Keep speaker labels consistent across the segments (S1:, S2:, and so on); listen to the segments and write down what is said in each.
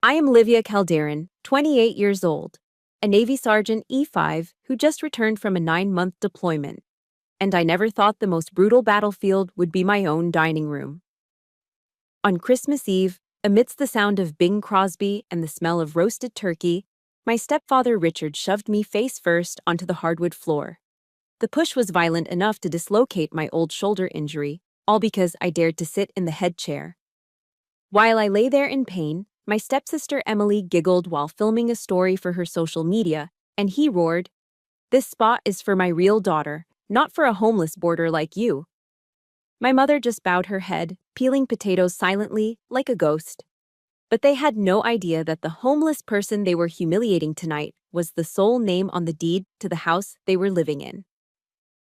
S1: I am Livia Calderon, 28 years old, a Navy Sergeant E5 who just returned from a 9-month deployment, and I never thought the most brutal battlefield would be my own dining room. On Christmas Eve, amidst the sound of Bing Crosby and the smell of roasted turkey, my stepfather Richard shoved me face first onto the hardwood floor. The push was violent enough to dislocate my old shoulder injury, all because I dared to sit in the head chair. While I lay there in pain, my stepsister Emily giggled while filming a story for her social media, and he roared, "This spot is for my real daughter, not for a homeless boarder like you." My mother just bowed her head, peeling potatoes silently, like a ghost. But they had no idea that the homeless person they were humiliating tonight was the sole name on the deed to the house they were living in.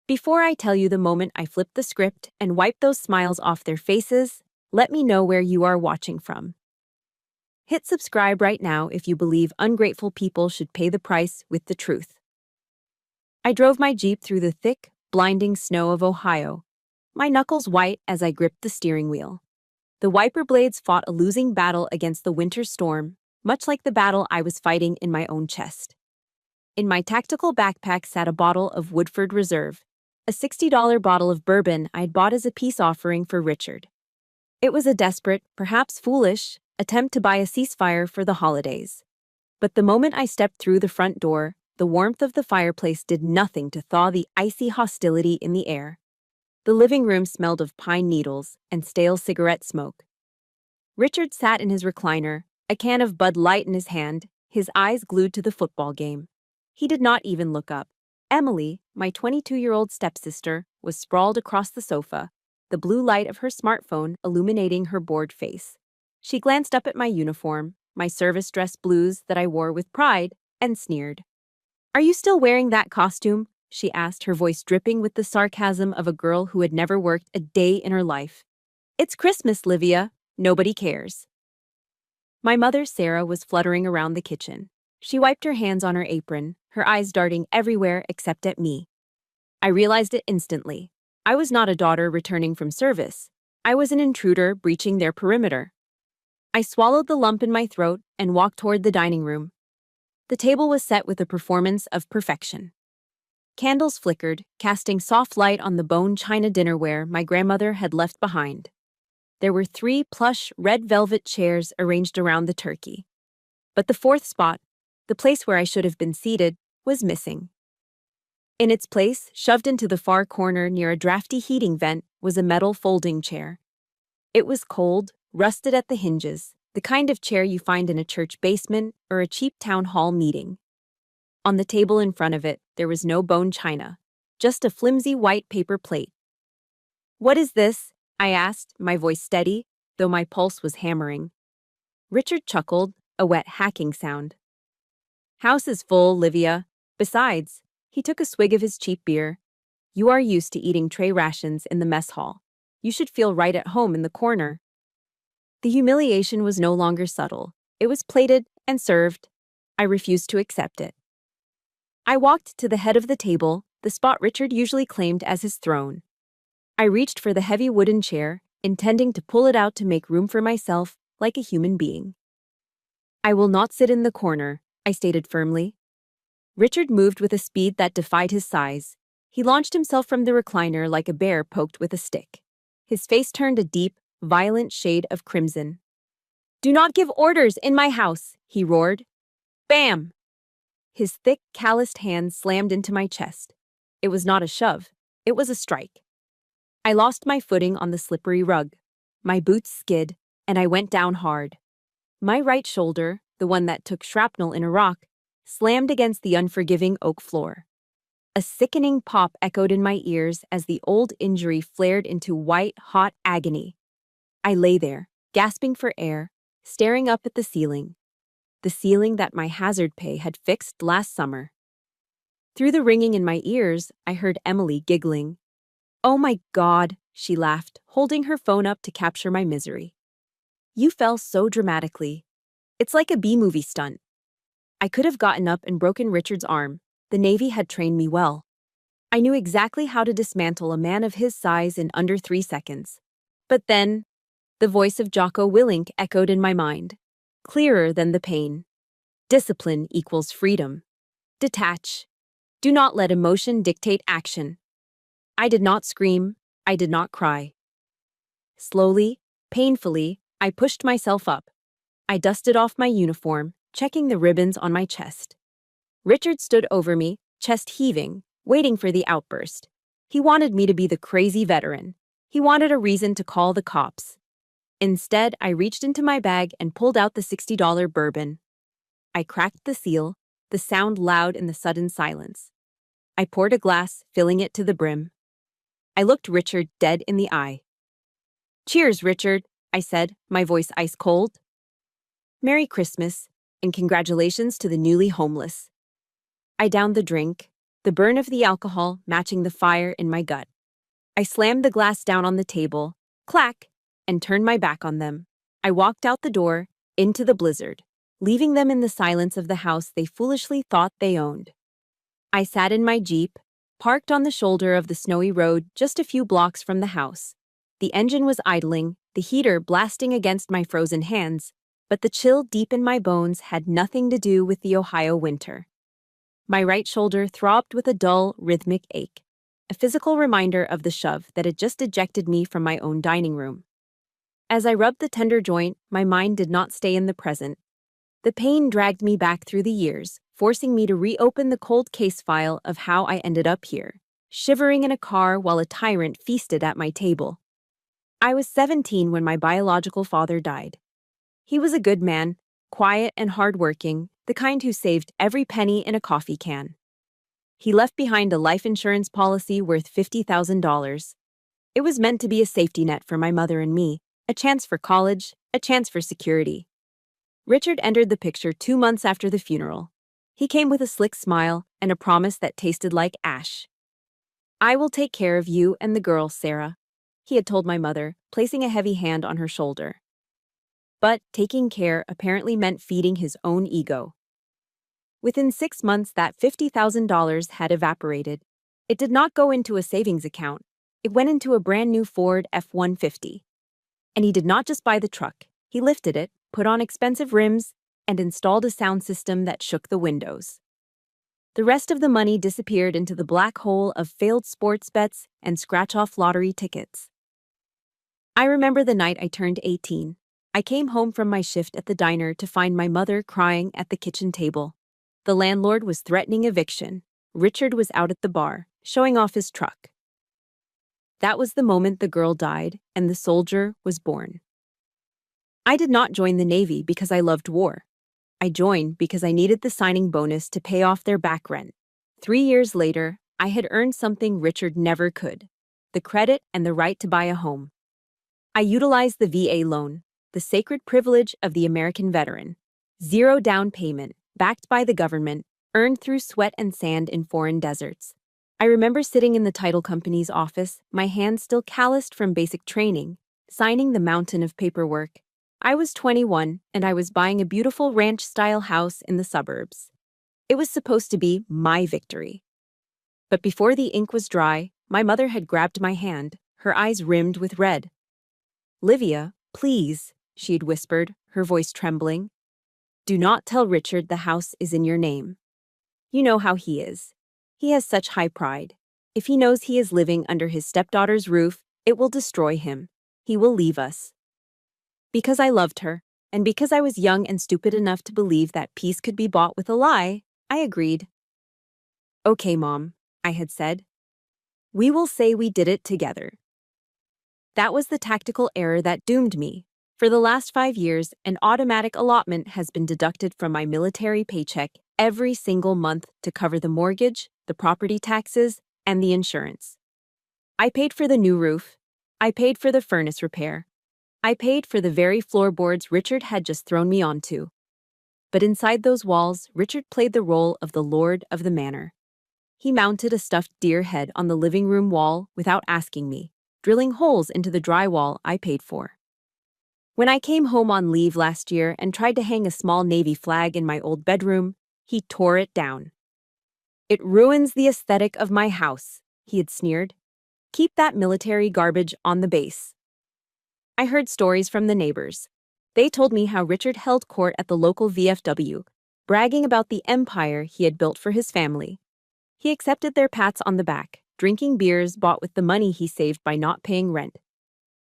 S1: Before I tell you the moment I flipped the script and wiped those smiles off their faces, let me know where you are watching from. Hit subscribe right now if you believe ungrateful people should pay the price with the truth. I drove my Jeep through the thick, blinding snow of Ohio, my knuckles white as I gripped the steering wheel. The wiper blades fought a losing battle against the winter storm, much like the battle I was fighting in my own chest. In my tactical backpack sat a bottle of Woodford Reserve, a $60 bottle of bourbon I'd bought as a peace offering for Richard. It was a desperate, perhaps foolish, attempt to buy a ceasefire for the holidays. But the moment I stepped through the front door, the warmth of the fireplace did nothing to thaw the icy hostility in the air. The living room smelled of pine needles and stale cigarette smoke. Richard sat in his recliner, a can of Bud Light in his hand, his eyes glued to the football game. He did not even look up. Emily, my 22-year-old stepsister, was sprawled across the sofa, the blue light of her smartphone illuminating her bored face. She glanced up at my uniform, my service dress blues that I wore with pride, and sneered. "Are you still wearing that costume?" she asked, her voice dripping with the sarcasm of a girl who had never worked a day in her life. "It's Christmas, Livia. Nobody cares." My mother, Sarah, was fluttering around the kitchen. She wiped her hands on her apron, her eyes darting everywhere except at me. I realized it instantly. I was not a daughter returning from service. I was an intruder breaching their perimeter. I swallowed the lump in my throat and walked toward the dining room. The table was set with a performance of perfection. Candles flickered, casting soft light on the bone china dinnerware my grandmother had left behind. There were 3 plush red velvet chairs arranged around the turkey. But the fourth spot, the place where I should have been seated, was missing. In its place, shoved into the far corner near a drafty heating vent, was a metal folding chair. It was cold, rusted at the hinges, the kind of chair you find in a church basement or a cheap town hall meeting. On the table in front of it, there was no bone china, just a flimsy white paper plate. "What is this?" I asked, my voice steady, though my pulse was hammering. Richard chuckled, a wet hacking sound. "House is full, Livia. Besides," he took a swig of his cheap beer, "you are used to eating tray rations in the mess hall. You should feel right at home in the corner." The humiliation was no longer subtle. It was plated and served. I refused to accept it. I walked to the head of the table, the spot Richard usually claimed as his throne. I reached for the heavy wooden chair, intending to pull it out to make room for myself like a human being. "I will not sit in the corner," I stated firmly. Richard moved with a speed that defied his size. He launched himself from the recliner like a bear poked with a stick. His face turned a deep, violent shade of crimson. "Do not give orders in my house," he roared. Bam! His thick, calloused hand slammed into my chest. It was not a shove. It was a strike. I lost my footing on the slippery rug. My boots skid, and I went down hard. My right shoulder, the one that took shrapnel in Iraq, slammed against the unforgiving oak floor. A sickening pop echoed in my ears as the old injury flared into white, hot agony. I lay there, gasping for air, staring up at the ceiling that my hazard pay had fixed last summer. Through the ringing in my ears, I heard Emily giggling. "Oh my God," she laughed, holding her phone up to capture my misery. "You fell so dramatically. It's like a B-movie stunt." I could have gotten up and broken Richard's arm. The Navy had trained me well. I knew exactly how to dismantle a man of his size in under 3 seconds. But then, the voice of Jocko Willink echoed in my mind. clearer than the pain. Discipline equals freedom. Detach. Do not let emotion dictate action. I did not scream. I did not cry. Slowly, painfully, I pushed myself up. I dusted off my uniform, checking the ribbons on my chest. Richard stood over me, chest heaving, waiting for the outburst. He wanted me to be the crazy veteran. He wanted a reason to call the cops. Instead, I reached into my bag and pulled out the $60 bourbon. I cracked the seal, the sound loud in the sudden silence. I poured a glass, filling it to the brim. I looked Richard dead in the eye. "Cheers, Richard," I said, my voice ice cold. "Merry Christmas, and congratulations to the newly homeless." I downed the drink, the burn of the alcohol matching the fire in my gut. I slammed the glass down on the table, clack, and turned my back on them. I walked out the door, into the blizzard, leaving them in the silence of the house they foolishly thought they owned. I sat in my Jeep, parked on the shoulder of the snowy road just a few blocks from the house. The engine was idling, the heater blasting against my frozen hands, but the chill deep in my bones had nothing to do with the Ohio winter. My right shoulder throbbed with a dull, rhythmic ache, a physical reminder of the shove that had just ejected me from my own dining room. As I rubbed the tender joint, my mind did not stay in the present. The pain dragged me back through the years, forcing me to reopen the cold case file of how I ended up here, shivering in a car while a tyrant feasted at my table. I was 17 when my biological father died. He was a good man, quiet and hardworking, the kind who saved every penny in a coffee can. He left behind a life insurance policy worth $50,000. It was meant to be a safety net for my mother and me, a chance for college, a chance for security. Richard entered the picture 2 months after the funeral. He came with a slick smile and a promise that tasted like ash. "I will take care of you and the girls, Sarah," he had told my mother, placing a heavy hand on her shoulder. But taking care apparently meant feeding his own ego. Within 6 months, that $50,000 had evaporated. It did not go into a savings account. It went into a brand new Ford F-150. And he did not just buy the truck. He lifted it, put on expensive rims, and installed a sound system that shook the windows. The rest of the money disappeared into the black hole of failed sports bets and scratch-off lottery tickets. I remember the night I turned 18. I came home from my shift at the diner to find my mother crying at the kitchen table. The landlord was threatening eviction. Richard was out at the bar, showing off his truck. That was the moment the girl died and the soldier was born. I did not join the Navy because I loved war. I joined because I needed the signing bonus to pay off their back rent. 3 years later, I had earned something Richard never could: the credit and the right to buy a home. I utilized the VA loan, the sacred privilege of the American veteran. 0 down payment, backed by the government, earned through sweat and sand in foreign deserts. I remember sitting in the title company's office, my hands still calloused from basic training, signing the mountain of paperwork. I was 21, and I was buying a beautiful ranch-style house in the suburbs. It was supposed to be my victory. But before the ink was dry, my mother had grabbed my hand, her eyes rimmed with red. "Livia, please," she had whispered, her voice trembling. "Do not tell Richard the house is in your name. You know how he is. He has such high pride. If he knows he is living under his stepdaughter's roof, it will destroy him. He will leave us." Because I loved her, and because I was young and stupid enough to believe that peace could be bought with a lie, I agreed. "Okay, Mom," I had said. "We will say we did it together." That was the tactical error that doomed me. For the last 5 years, an automatic allotment has been deducted from my military paycheck every single month to cover the mortgage, the property taxes, and the insurance. I paid for the new roof. I paid for the furnace repair. I paid for the very floorboards Richard had just thrown me onto. But inside those walls, Richard played the role of the lord of the manor. He mounted a stuffed deer head on the living room wall without asking me, drilling holes into the drywall I paid for. When I came home on leave last year and tried to hang a small Navy flag in my old bedroom, he tore it down. "It ruins the aesthetic of my house," he had sneered. "Keep that military garbage on the base." I heard stories from the neighbors. They told me how Richard held court at the local VFW, bragging about the empire he had built for his family. He accepted their pats on the back, drinking beers bought with the money he saved by not paying rent.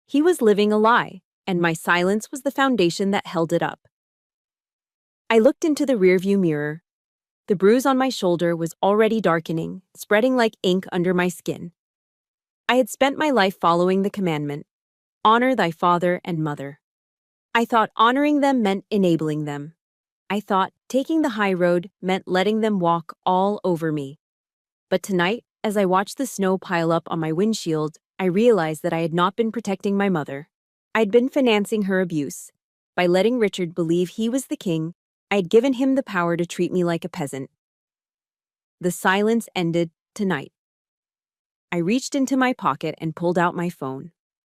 S1: He was living a lie, and my silence was the foundation that held it up. I looked into the rearview mirror. The bruise on my shoulder was already darkening, spreading like ink under my skin. I had spent my life following the commandment, honor thy father and mother. I thought honoring them meant enabling them. I thought taking the high road meant letting them walk all over me. But tonight, as I watched the snow pile up on my windshield, I realized that I had not been protecting my mother. I'd been financing her abuse. By letting Richard believe he was the king, I had given him the power to treat me like a peasant. The silence ended tonight. I reached into my pocket and pulled out my phone.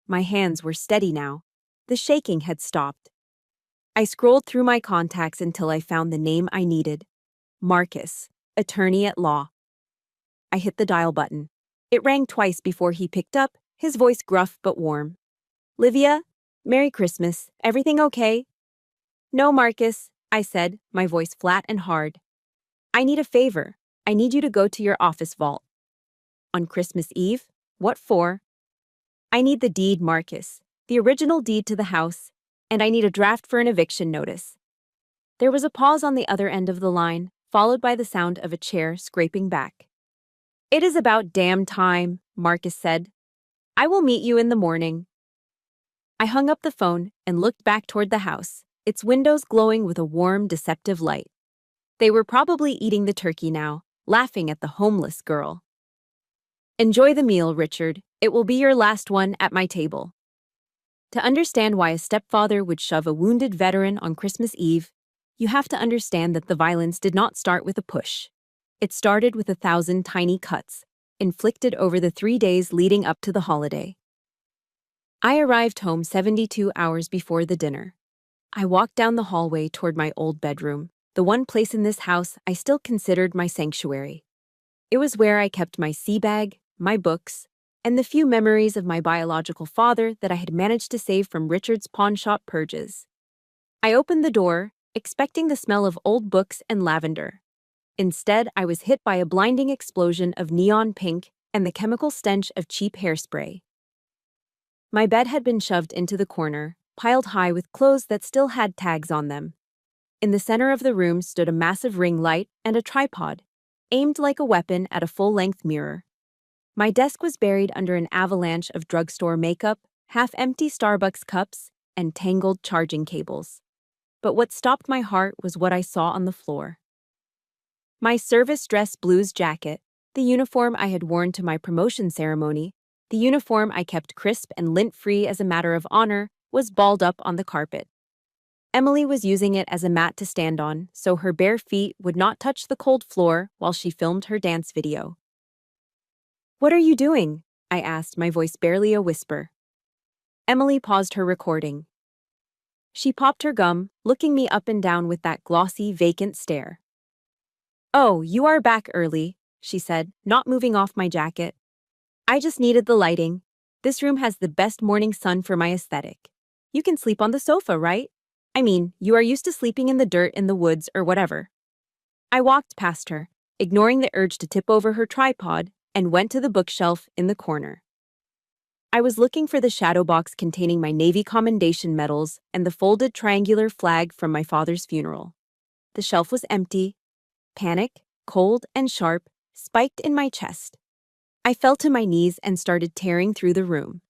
S1: My hands were steady now. The shaking had stopped. I scrolled through my contacts until I found the name I needed. Marcus, attorney at law. I hit the dial button. It rang twice before he picked up, his voice gruff but warm. Livia, Merry Christmas. Everything okay? No, Marcus, I said, my voice flat and hard. I need a favor. I need you to go to your office vault. On Christmas Eve? What for? I need the deed, Marcus, the original deed to the house, and I need a draft for an eviction notice. There was a pause on the other end of the line, followed by the sound of a chair scraping back. It is about damn time, Marcus said. I will meet you in the morning. I hung up the phone and looked back toward the house, its windows glowing with a warm, deceptive light. They were probably eating the turkey now, laughing at the homeless girl. Enjoy the meal, Richard. It will be your last one at my table. To understand why a stepfather would shove a wounded veteran on Christmas Eve, you have to understand that the violence did not start with a push. It started with 1,000 tiny cuts, inflicted over the 3 days leading up to the holiday. I arrived home 72 hours before the dinner. I walked down the hallway toward my old bedroom, the one place in this house I still considered my sanctuary. It was where I kept my sea bag, my books, and the few memories of my biological father that I had managed to save from Richard's pawnshop purges. I opened the door, expecting the smell of old books and lavender. Instead, I was hit by a blinding explosion of neon pink and the chemical stench of cheap hairspray. My bed had been shoved into the corner, piled high with clothes that still had tags on them. In the center of the room stood a massive ring light and a tripod, aimed like a weapon at a full-length mirror. My desk was buried under an avalanche of drugstore makeup, half-empty Starbucks cups, and tangled charging cables. But what stopped my heart was what I saw on the floor. My service dress blues jacket, the uniform I had worn to my promotion ceremony, the uniform I kept crisp and lint-free as a matter of honor, was balled up on the carpet. Emily was using it as a mat to stand on, so her bare feet would not touch the cold floor while she filmed her dance video. "What are you doing?" I asked, my voice barely a whisper. Emily paused her recording. She popped her gum, looking me up and down with that glossy, vacant stare. "Oh, you are back early," she said, not moving off my jacket. "I just needed the lighting. This room has the best morning sun for my aesthetic. You can sleep on the sofa, right? I mean, you are used to sleeping in the dirt in the woods or whatever." I walked past her, ignoring the urge to tip over her tripod, and went to the bookshelf in the corner. I was looking for the shadow box containing my Navy commendation medals and the folded triangular flag from my father's funeral. The shelf was empty. Panic, cold and sharp, spiked in my chest. I fell to my knees and started tearing through the room.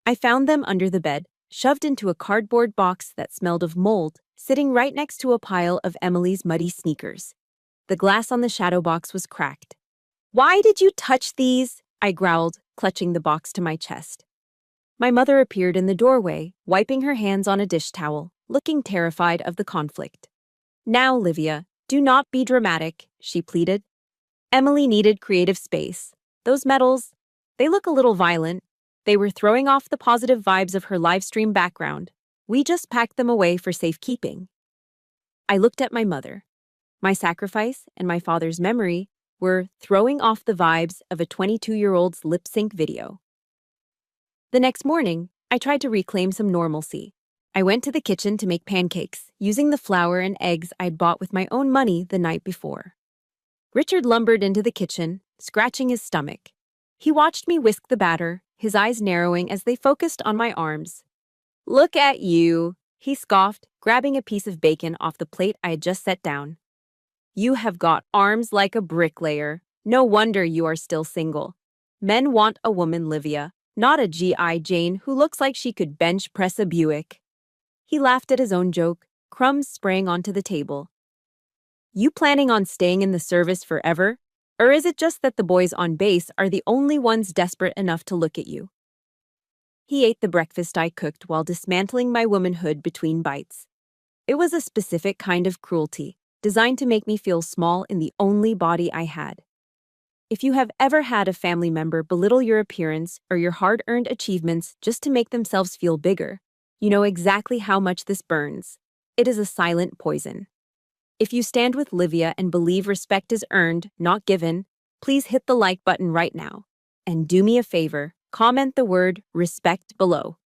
S1: I found them under the bed, shoved into a cardboard box that smelled of mold, sitting right next to a pile of Emily's muddy sneakers. The glass on the shadow box was cracked. "Why did you touch these?" I growled, clutching the box to my chest. My mother appeared in the doorway, wiping her hands on a dish towel, looking terrified of the conflict. "Now, Livia, do not be dramatic," she pleaded. Emily needed creative space. Those medals, they look a little violent. They were throwing off the positive vibes of her livestream background. We just packed them away for safekeeping. I looked at my mother. My sacrifice and my father's memory were throwing off the vibes of a 22-year-old's lip sync video. The next morning, I tried to reclaim some normalcy. I went to the kitchen to make pancakes, using the flour and eggs I'd bought with my own money the night before. Richard lumbered into the kitchen, scratching his stomach. He watched me whisk the batter, his eyes narrowing as they focused on my arms. "Look at you," he scoffed, grabbing a piece of bacon off the plate I had just set down. "You have got arms like a bricklayer. No wonder you are still single. Men want a woman, Livia, not a G.I. Jane who looks like she could bench press a Buick." He laughed at his own joke, crumbs spraying onto the table. "You planning on staying in the service forever? Or is it just that the boys on base are the only ones desperate enough to look at you?" He ate the breakfast I cooked while dismantling my womanhood between bites. It was a specific kind of cruelty, designed to make me feel small in the only body I had. If you have ever had a family member belittle your appearance or your hard-earned achievements just to make themselves feel bigger, you know exactly how much this burns. It is a silent poison. If you stand with Livia and believe respect is earned, not given, please hit the like button right now. And do me a favor, comment the word respect below.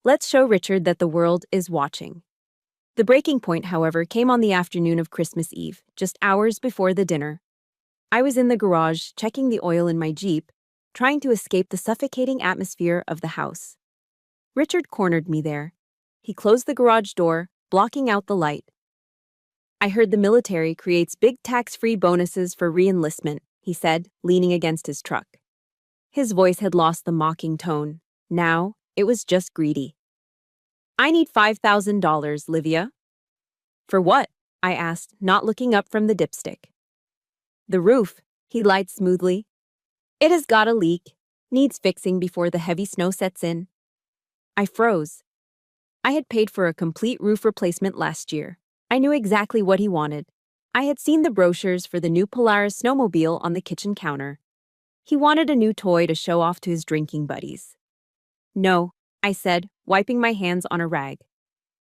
S1: Let's show Richard that the world is watching. The breaking point, however, came on the afternoon of Christmas Eve, just hours before the dinner. I was in the garage, checking the oil in my Jeep, trying to escape the suffocating atmosphere of the house. Richard cornered me there. He closed the garage door, blocking out the light. "I heard the military creates big tax-free bonuses for re-enlistment," he said, leaning against his truck. His voice had lost the mocking tone. Now, it was just greedy. "I need $5,000, Livia." "For what?" I asked, not looking up from the dipstick. "The roof," he lied smoothly. "It has got a leak. Needs fixing before the heavy snow sets in." I froze. I had paid for a complete roof replacement last year. I knew exactly what he wanted. I had seen the brochures for the new Polaris snowmobile on the kitchen counter. He wanted a new toy to show off to his drinking buddies. "No," I said, wiping my hands on a rag.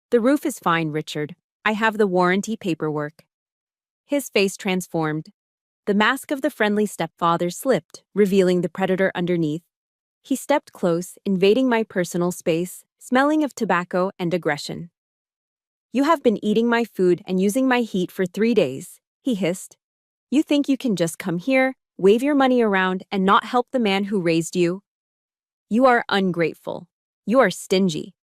S1: "The roof is fine, Richard. I have the warranty paperwork." His face transformed. The mask of the friendly stepfather slipped, revealing the predator underneath. He stepped close, invading my personal space, smelling of tobacco and aggression. "You have been eating my food and using my heat for 3 days, he hissed. "You think you can just come here, wave your money around, and not help the man who raised you? You are ungrateful. You are stingy."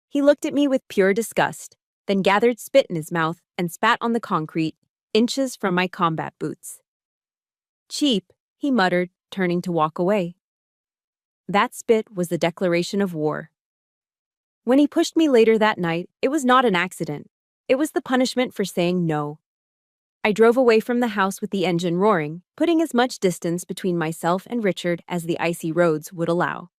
S1: He looked at me with pure disgust, then gathered spit in his mouth and spat on the concrete, inches from my combat boots. "Cheap," he muttered, turning to walk away. That spit was the declaration of war. When he pushed me later that night, it was not an accident. It was the punishment for saying no. I drove away from the house with the engine roaring, putting as much distance between myself and Richard as the icy roads would allow.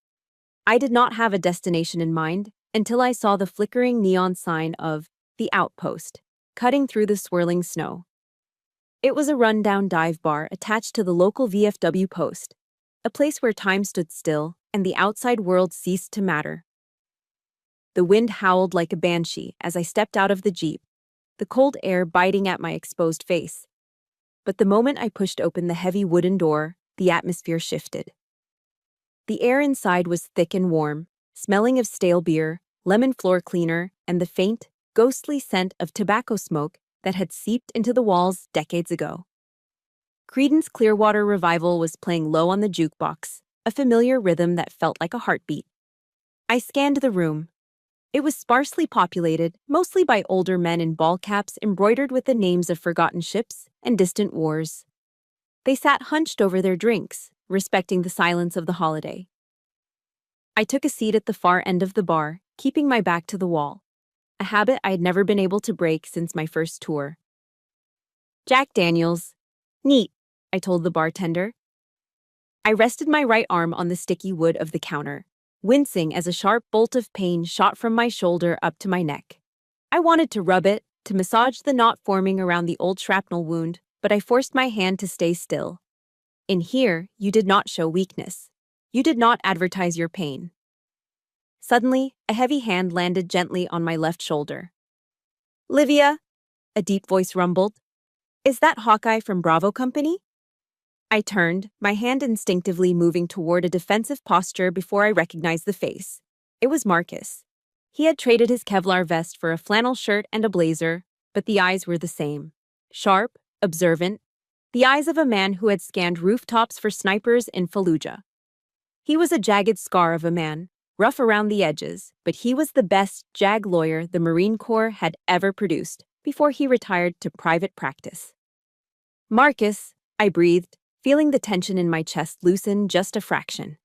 S1: I did not have a destination in mind until I saw the flickering neon sign of The Outpost, cutting through the swirling snow. It was a rundown dive bar attached to the local VFW post, a place where time stood still and the outside world ceased to matter. The wind howled like a banshee as I stepped out of the Jeep, the cold air biting at my exposed face. But the moment I pushed open the heavy wooden door, the atmosphere shifted. The air inside was thick and warm, smelling of stale beer, lemon floor cleaner, and the faint, ghostly scent of tobacco smoke that had seeped into the walls decades ago. Creedence Clearwater Revival was playing low on the jukebox, a familiar rhythm that felt like a heartbeat. I scanned the room. It was sparsely populated, mostly by older men in ball caps embroidered with the names of forgotten ships and distant wars. They sat hunched over their drinks, respecting the silence of the holiday. I took a seat at the far end of the bar, keeping my back to the wall, a habit I had never been able to break since my first tour. "Jack Daniels." "Neat," I told the bartender. I rested my right arm on the sticky wood of the counter, wincing as a sharp bolt of pain shot from my shoulder up to my neck. I wanted to rub it, to massage the knot forming around the old shrapnel wound, but I forced my hand to stay still. In here, you did not show weakness. You did not advertise your pain. Suddenly, a heavy hand landed gently on my left shoulder. "Livia," a deep voice rumbled. "Is that Hawkeye from Bravo Company?" I turned, my hand instinctively moving toward a defensive posture before I recognized the face. It was Marcus. He had traded his Kevlar vest for a flannel shirt and a blazer, but the eyes were the same. Sharp, observant, the eyes of a man who had scanned rooftops for snipers in Fallujah. He was a jagged scar of a man, rough around the edges, but he was the best JAG lawyer the Marine Corps had ever produced before he retired to private practice. "Marcus," I breathed, feeling the tension in my chest loosen just a fraction.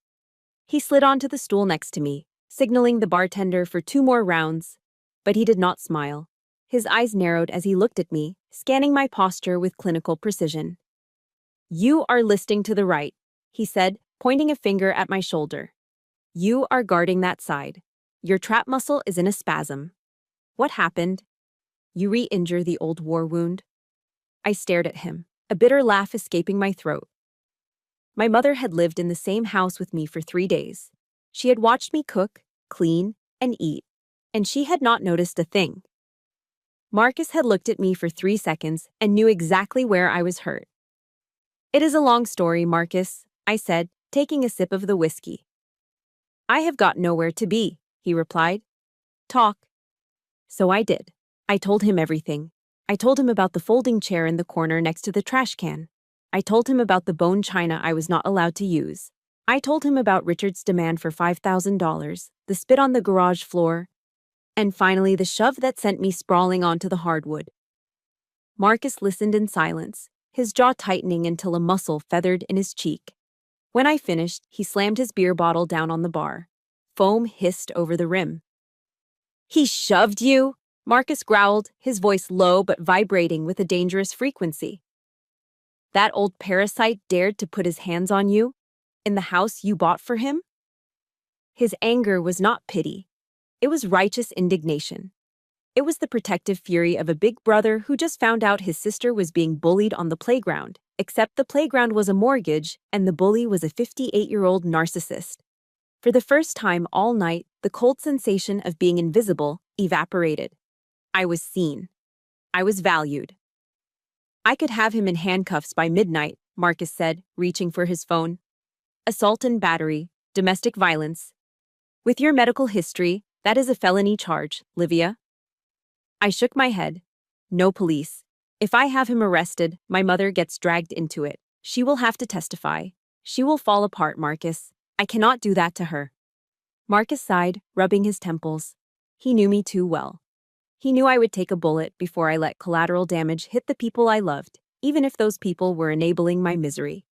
S1: He slid onto the stool next to me, signaling the bartender for 2 more rounds, but he did not smile. His eyes narrowed as he looked at me, scanning my posture with clinical precision. "You are listing to the right," he said, pointing a finger at my shoulder. "You are guarding that side. Your trap muscle is in a spasm." "What happened?" "You re-injure the old war wound." I stared at him, a bitter laugh escaping my throat. My mother had lived in the same house with me for 3 days. She had watched me cook, clean, and eat, and she had not noticed a thing. Marcus had looked at me for 3 seconds and knew exactly where I was hurt. "It is a long story, Marcus," I said, taking a sip of the whiskey. "I have got nowhere to be," he replied. "Talk." So I did. I told him everything. I told him about the folding chair in the corner next to the trash can. I told him about the bone china I was not allowed to use. I told him about Richard's demand for $5,000, the spit on the garage floor, and finally the shove that sent me sprawling onto the hardwood. Marcus listened in silence, his jaw tightening until a muscle feathered in his cheek. When I finished, he slammed his beer bottle down on the bar. Foam hissed over the rim. "He shoved you?" Marcus growled, his voice low but vibrating with a dangerous frequency. "That old parasite dared to put his hands on you? In the house you bought for him?" His anger was not pity. It was righteous indignation. It was the protective fury of a big brother who just found out his sister was being bullied on the playground, except the playground was a mortgage and the bully was a 58-year-old narcissist. For the first time all night, the cold sensation of being invisible evaporated. I was seen. I was valued. "I could have him in handcuffs by midnight," Marcus said, reaching for his phone. "Assault and battery, domestic violence. With your medical history, that is a felony charge, Livia." I shook my head. "No police. If I have him arrested, my mother gets dragged into it. She will have to testify. She will fall apart, Marcus. I cannot do that to her." Marcus sighed, rubbing his temples. He knew me too well. He knew I would take a bullet before I let collateral damage hit the people I loved, even if those people were enabling my misery.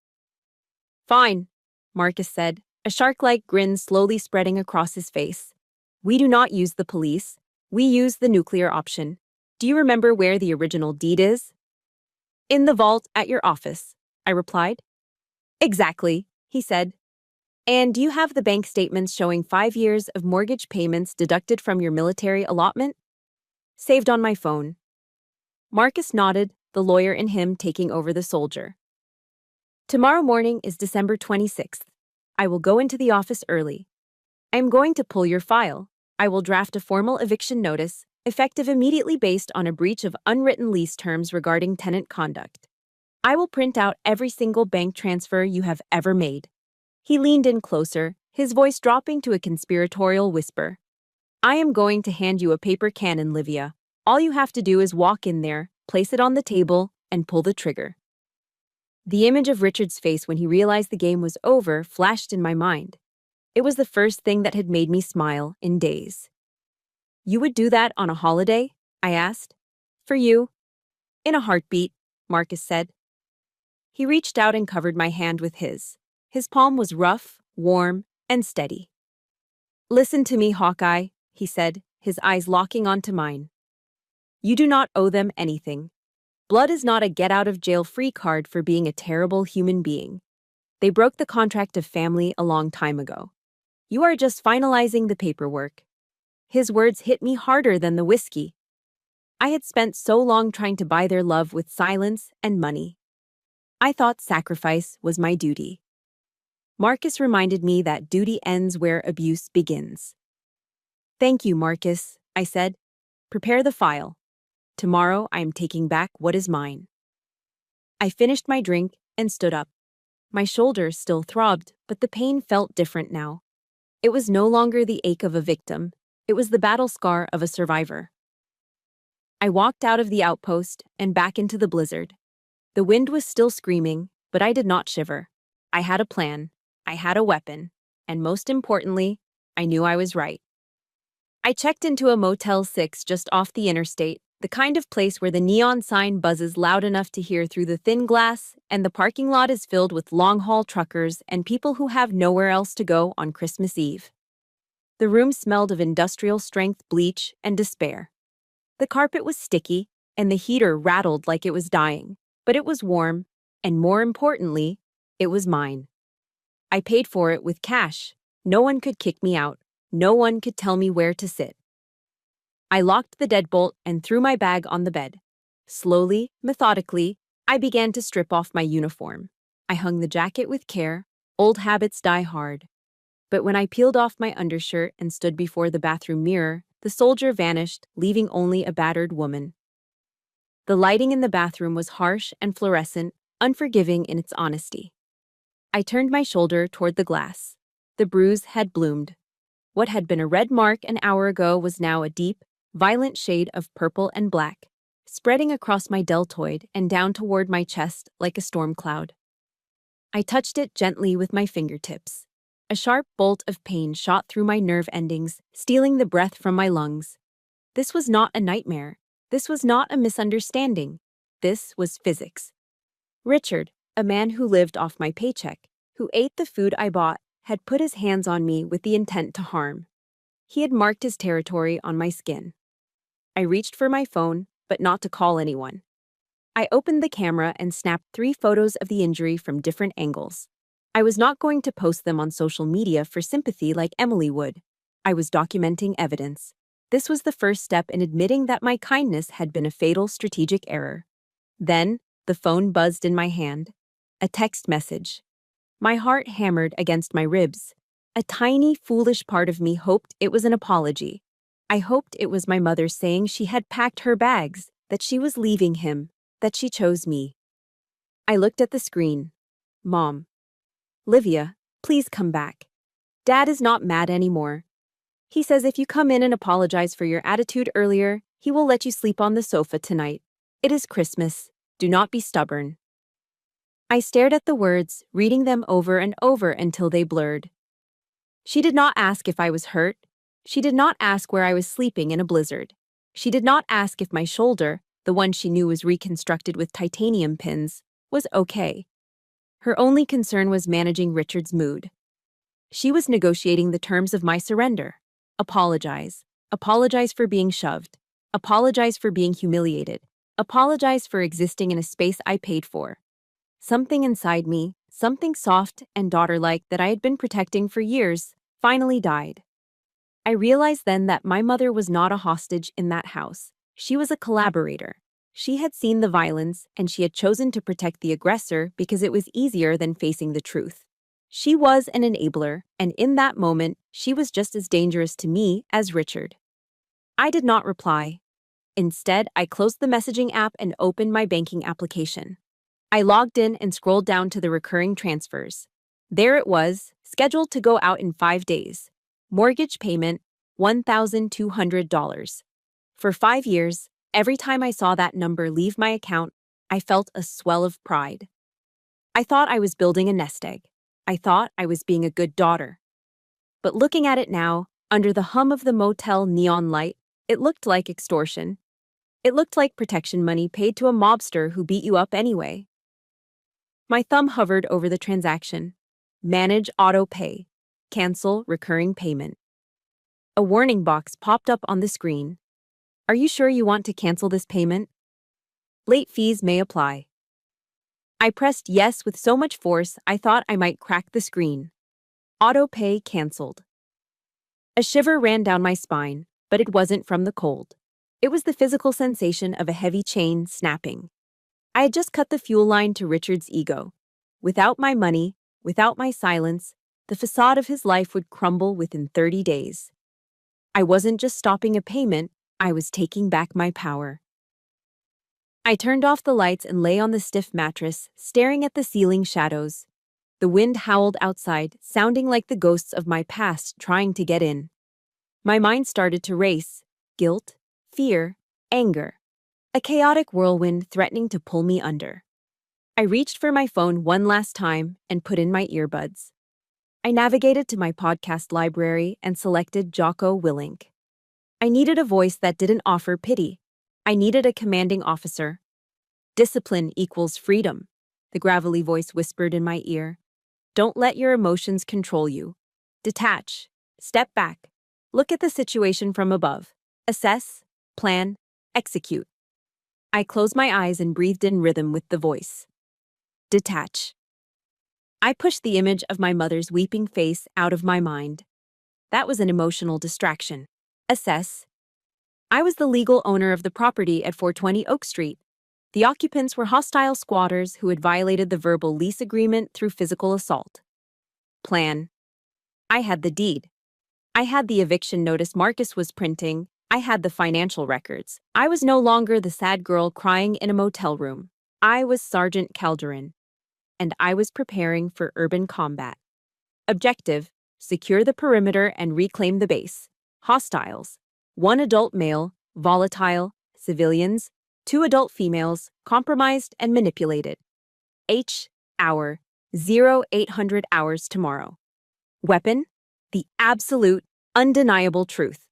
S1: "Fine," Marcus said, a shark-like grin slowly spreading across his face. "We do not use the police. We use the nuclear option. Do you remember where the original deed is?" "In the vault at your office," I replied. "Exactly," he said. "And do you have the bank statements showing 5 years of mortgage payments deducted from your military allotment?" "Saved on my phone." Marcus nodded, the lawyer in him taking over the soldier. "Tomorrow morning is December 26th. I will go into the office early. I am going to pull your file. I will draft a formal eviction notice, effective immediately based on a breach of unwritten lease terms regarding tenant conduct. I will print out every single bank transfer you have ever made." He leaned in closer, his voice dropping to a conspiratorial whisper. "I am going to hand you a paper cannon, Livia. All you have to do is walk in there, place it on the table, and pull the trigger." The image of Richard's face when he realized the game was over flashed in my mind. It was the first thing that had made me smile in days. "You would do that on a holiday?" I asked. "For you?" "In a heartbeat," Marcus said. He reached out and covered my hand with his. His palm was rough, warm, and steady. "Listen to me, Hawkeye," he said, his eyes locking onto mine. "You do not owe them anything. Blood is not a get-out-of-jail-free card for being a terrible human being. They broke the contract of family a long time ago. You are just finalizing the paperwork." His words hit me harder than the whiskey. I had spent so long trying to buy their love with silence and money. I thought sacrifice was my duty. Marcus reminded me that duty ends where abuse begins. "Thank you, Marcus," I said. "Prepare the file. Tomorrow I am taking back what is mine." I finished my drink and stood up. My shoulder still throbbed, but the pain felt different now. It was no longer the ache of a victim. It was the battle scar of a survivor. I walked out of the outpost and back into the blizzard. The wind was still screaming, but I did not shiver. I had a plan, I had a weapon, and most importantly, I knew I was right. I checked into a Motel 6 just off the interstate, the kind of place where the neon sign buzzes loud enough to hear through the thin glass, and the parking lot is filled with long-haul truckers and people who have nowhere else to go on Christmas Eve. The room smelled of industrial-strength bleach and despair. The carpet was sticky, and the heater rattled like it was dying, but it was warm, and more importantly, it was mine. I paid for it with cash. No one could kick me out. No one could tell me where to sit. I locked the deadbolt and threw my bag on the bed. Slowly, methodically, I began to strip off my uniform. I hung the jacket with care. Old habits die hard. But when I peeled off my undershirt and stood before the bathroom mirror, the soldier vanished, leaving only a battered woman. The lighting in the bathroom was harsh and fluorescent, unforgiving in its honesty. I turned my shoulder toward the glass. The bruise had bloomed. What had been a red mark an hour ago was now a deep, violent shade of purple and black, spreading across my deltoid and down toward my chest like a storm cloud. I touched it gently with my fingertips. A sharp bolt of pain shot through my nerve endings, stealing the breath from my lungs. This was not a nightmare. This was not a misunderstanding. This was physics. Richard, a man who lived off my paycheck, who ate the food I bought, had put his hands on me with the intent to harm. He had marked his territory on my skin. I reached for my phone, but not to call anyone. I opened the camera and snapped 3 photos of the injury from different angles. I was not going to post them on social media for sympathy like Emily would. I was documenting evidence. This was the first step in admitting that my kindness had been a fatal strategic error. Then, the phone buzzed in my hand. A text message. My heart hammered against my ribs. A tiny, foolish part of me hoped it was an apology. I hoped it was my mother saying she had packed her bags, that she was leaving him, that she chose me. I looked at the screen. Mom. Livia, please come back. Dad is not mad anymore. He says if you come in and apologize for your attitude earlier, he will let you sleep on the sofa tonight. It is Christmas. Do not be stubborn. I stared at the words, reading them over and over until they blurred. She did not ask if I was hurt. She did not ask where I was sleeping in a blizzard. She did not ask if my shoulder, the one she knew was reconstructed with titanium pins, was okay. Her only concern was managing Richard's mood. She was negotiating the terms of my surrender. Apologize. Apologize for being shoved. Apologize for being humiliated. Apologize for existing in a space I paid for. Something inside me, something soft and daughter-like that I had been protecting for years, finally died. I realized then that my mother was not a hostage in that house. She was a collaborator. She had seen the violence, and she had chosen to protect the aggressor because it was easier than facing the truth. She was an enabler, and in that moment, she was just as dangerous to me as Richard. I did not reply. Instead, I closed the messaging app and opened my banking application. I logged in and scrolled down to the recurring transfers. There it was, scheduled to go out in 5 days. Mortgage payment, $1,200. For 5 years, every time I saw that number leave my account, I felt a swell of pride. I thought I was building a nest egg. I thought I was being a good daughter. But looking at it now, under the hum of the motel neon light, it looked like extortion. It looked like protection money paid to a mobster who beat you up anyway. My thumb hovered over the transaction. Manage auto pay. Cancel recurring payment. A warning box popped up on the screen. Are you sure you want to cancel this payment? Late fees may apply. I pressed yes with so much force I thought I might crack the screen. Auto pay canceled. A shiver ran down my spine, but it wasn't from the cold. It was the physical sensation of a heavy chain snapping. I had just cut the fuel line to Richard's ego. Without my money, without my silence, the facade of his life would crumble within 30 days. I wasn't just stopping a payment, I was taking back my power. I turned off the lights and lay on the stiff mattress, staring at the ceiling shadows. The wind howled outside, sounding like the ghosts of my past trying to get in. My mind started to race. Guilt, fear, anger. A chaotic whirlwind threatening to pull me under. I reached for my phone one last time and put in my earbuds. I navigated to my podcast library and selected Jocko Willink. I needed a voice that didn't offer pity. I needed a commanding officer. Discipline equals freedom, the gravelly voice whispered in my ear. Don't let your emotions control you. Detach. Step back. Look at the situation from above. Assess, plan, execute. I closed my eyes and breathed in rhythm with the voice. Detach. I pushed the image of my mother's weeping face out of my mind. That was an emotional distraction. Assess. I was the legal owner of the property at 420 Oak Street. The occupants were hostile squatters who had violated the verbal lease agreement through physical assault. Plan. I had the deed. I had the eviction notice Marcus was printing. I had the financial records. I was no longer the sad girl crying in a motel room. I was Sergeant Calderon. And I was preparing for urban combat. Objective: secure the perimeter and reclaim the base. Hostiles: 1 adult male, volatile, civilians, 2 adult females, compromised and manipulated. Hour, 0800 hours tomorrow. Weapon: the absolute, undeniable truth.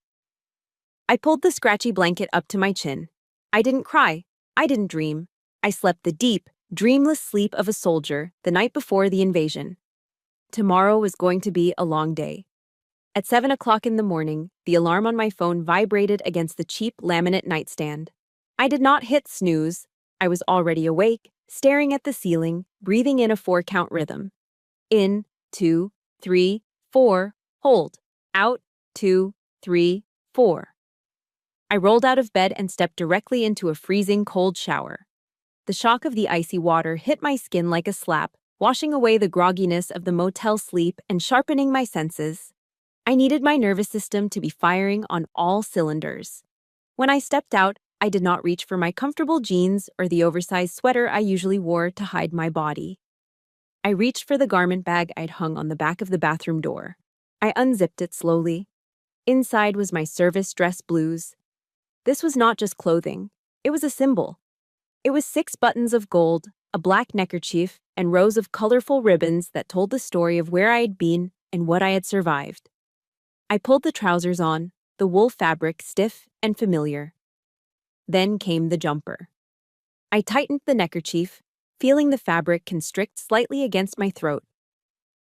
S1: I pulled the scratchy blanket up to my chin. I didn't cry. I didn't dream. I slept the deep, dreamless sleep of a soldier the night before the invasion. Tomorrow was going to be a long day. At 7 o'clock in the morning, the alarm on my phone vibrated against the cheap laminate nightstand. I did not hit snooze. I was already awake, staring at the ceiling, breathing in a 4-count rhythm. In, 2, 3, 4, hold. Out, 2, 3, 4. I rolled out of bed and stepped directly into a freezing cold shower. The shock of the icy water hit my skin like a slap, washing away the grogginess of the motel sleep and sharpening my senses. I needed my nervous system to be firing on all cylinders. When I stepped out, I did not reach for my comfortable jeans or the oversized sweater I usually wore to hide my body. I reached for the garment bag I'd hung on the back of the bathroom door. I unzipped it slowly. Inside was my service dress blues. This was not just clothing. It was a symbol. It was 6 buttons of gold, a black neckerchief, and rows of colorful ribbons that told the story of where I had been and what I had survived. I pulled the trousers on, the wool fabric stiff and familiar. Then came the jumper. I tightened the neckerchief, feeling the fabric constrict slightly against my throat.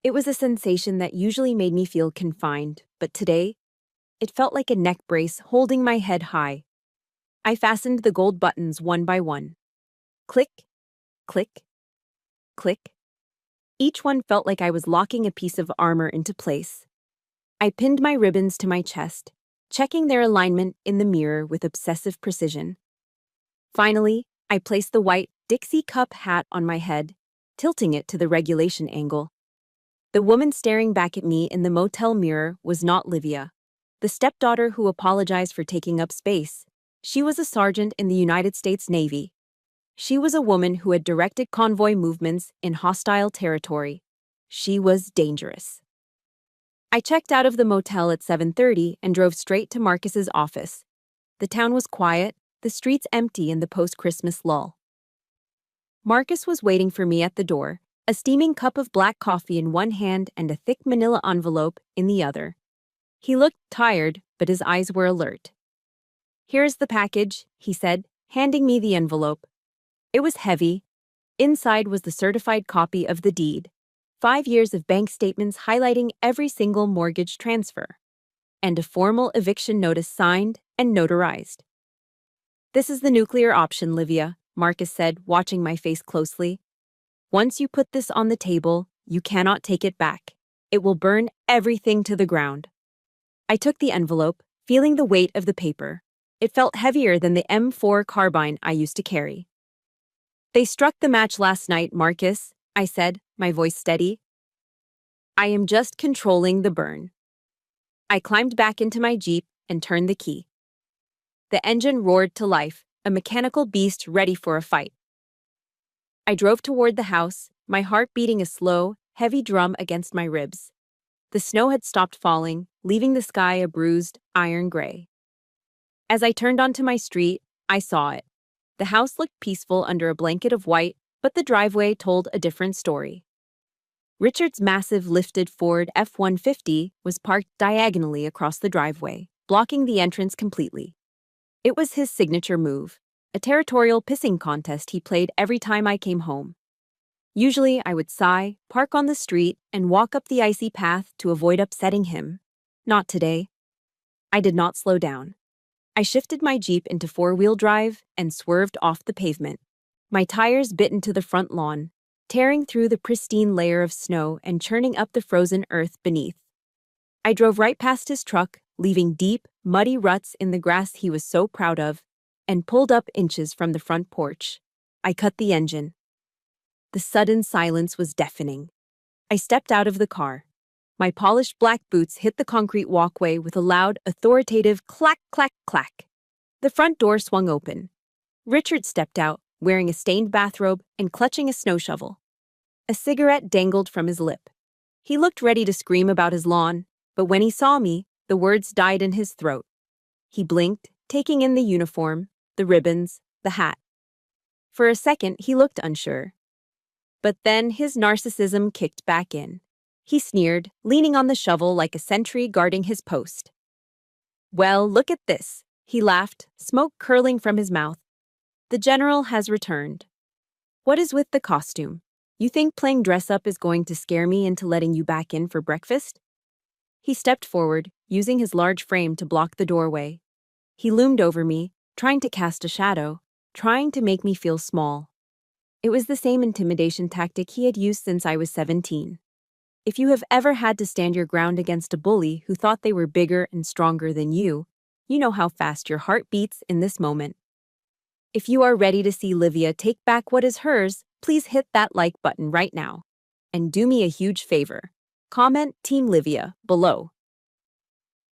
S1: It was a sensation that usually made me feel confined, but today, it felt like a neck brace holding my head high. I fastened the gold buttons one by one. Click, click, click. Each one felt like I was locking a piece of armor into place. I pinned my ribbons to my chest, checking their alignment in the mirror with obsessive precision. Finally, I placed the white Dixie cup hat on my head, tilting it to the regulation angle. The woman staring back at me in the motel mirror was not Livia, the stepdaughter who apologized for taking up space. She was a sergeant in the United States Navy. She was a woman who had directed convoy movements in hostile territory. She was dangerous. I checked out of the motel at 7:30 and drove straight to Marcus's office. The town was quiet, the streets empty in the post-Christmas lull. Marcus was waiting for me at the door, a steaming cup of black coffee in one hand and a thick manila envelope in the other. He looked tired, but his eyes were alert. "Here's the package," he said, handing me the envelope. It was heavy. Inside was the certified copy of the deed, 5 years of bank statements highlighting every single mortgage transfer, and a formal eviction notice signed and notarized. "This is the nuclear option, Livia," Marcus said, watching my face closely. "Once you put this on the table, you cannot take it back. It will burn everything to the ground." I took the envelope, feeling the weight of the paper. It felt heavier than the M4 carbine I used to carry. "They struck the match last night, Marcus," I said, my voice steady. "I am just controlling the burn." I climbed back into my Jeep and turned the key. The engine roared to life, a mechanical beast ready for a fight. I drove toward the house, my heart beating a slow, heavy drum against my ribs. The snow had stopped falling, leaving the sky a bruised, iron gray. As I turned onto my street, I saw it. The house looked peaceful under a blanket of white, but the driveway told a different story. Richard's massive lifted Ford F-150 was parked diagonally across the driveway, blocking the entrance completely. It was his signature move, a territorial pissing contest he played every time I came home. Usually, I would sigh, park on the street, and walk up the icy path to avoid upsetting him. Not today. I did not slow down. I shifted my Jeep into four-wheel drive and swerved off the pavement. My tires bit into the front lawn, tearing through the pristine layer of snow and churning up the frozen earth beneath. I drove right past his truck, leaving deep, muddy ruts in the grass he was so proud of, and pulled up inches from the front porch. I cut the engine. The sudden silence was deafening. I stepped out of the car. My polished black boots hit the concrete walkway with a loud, authoritative clack, clack, clack. The front door swung open. Richard stepped out, wearing a stained bathrobe and clutching a snow shovel. A cigarette dangled from his lip. He looked ready to scream about his lawn, but when he saw me, the words died in his throat. He blinked, taking in the uniform, the ribbons, the hat. For a second, he looked unsure. But then his narcissism kicked back in. He sneered, leaning on the shovel like a sentry guarding his post. "Well, look at this," he laughed, smoke curling from his mouth. "The general has returned. What is with the costume? You think playing dress-up is going to scare me into letting you back in for breakfast?" He stepped forward, using his large frame to block the doorway. He loomed over me, trying to cast a shadow, trying to make me feel small. It was the same intimidation tactic he had used since I was 17. If you have ever had to stand your ground against a bully who thought they were bigger and stronger than you know how fast your heart beats in this moment. If you are ready to see Livia take back what is hers, please hit that like button right now. And do me a huge favor. Comment Team Livia below.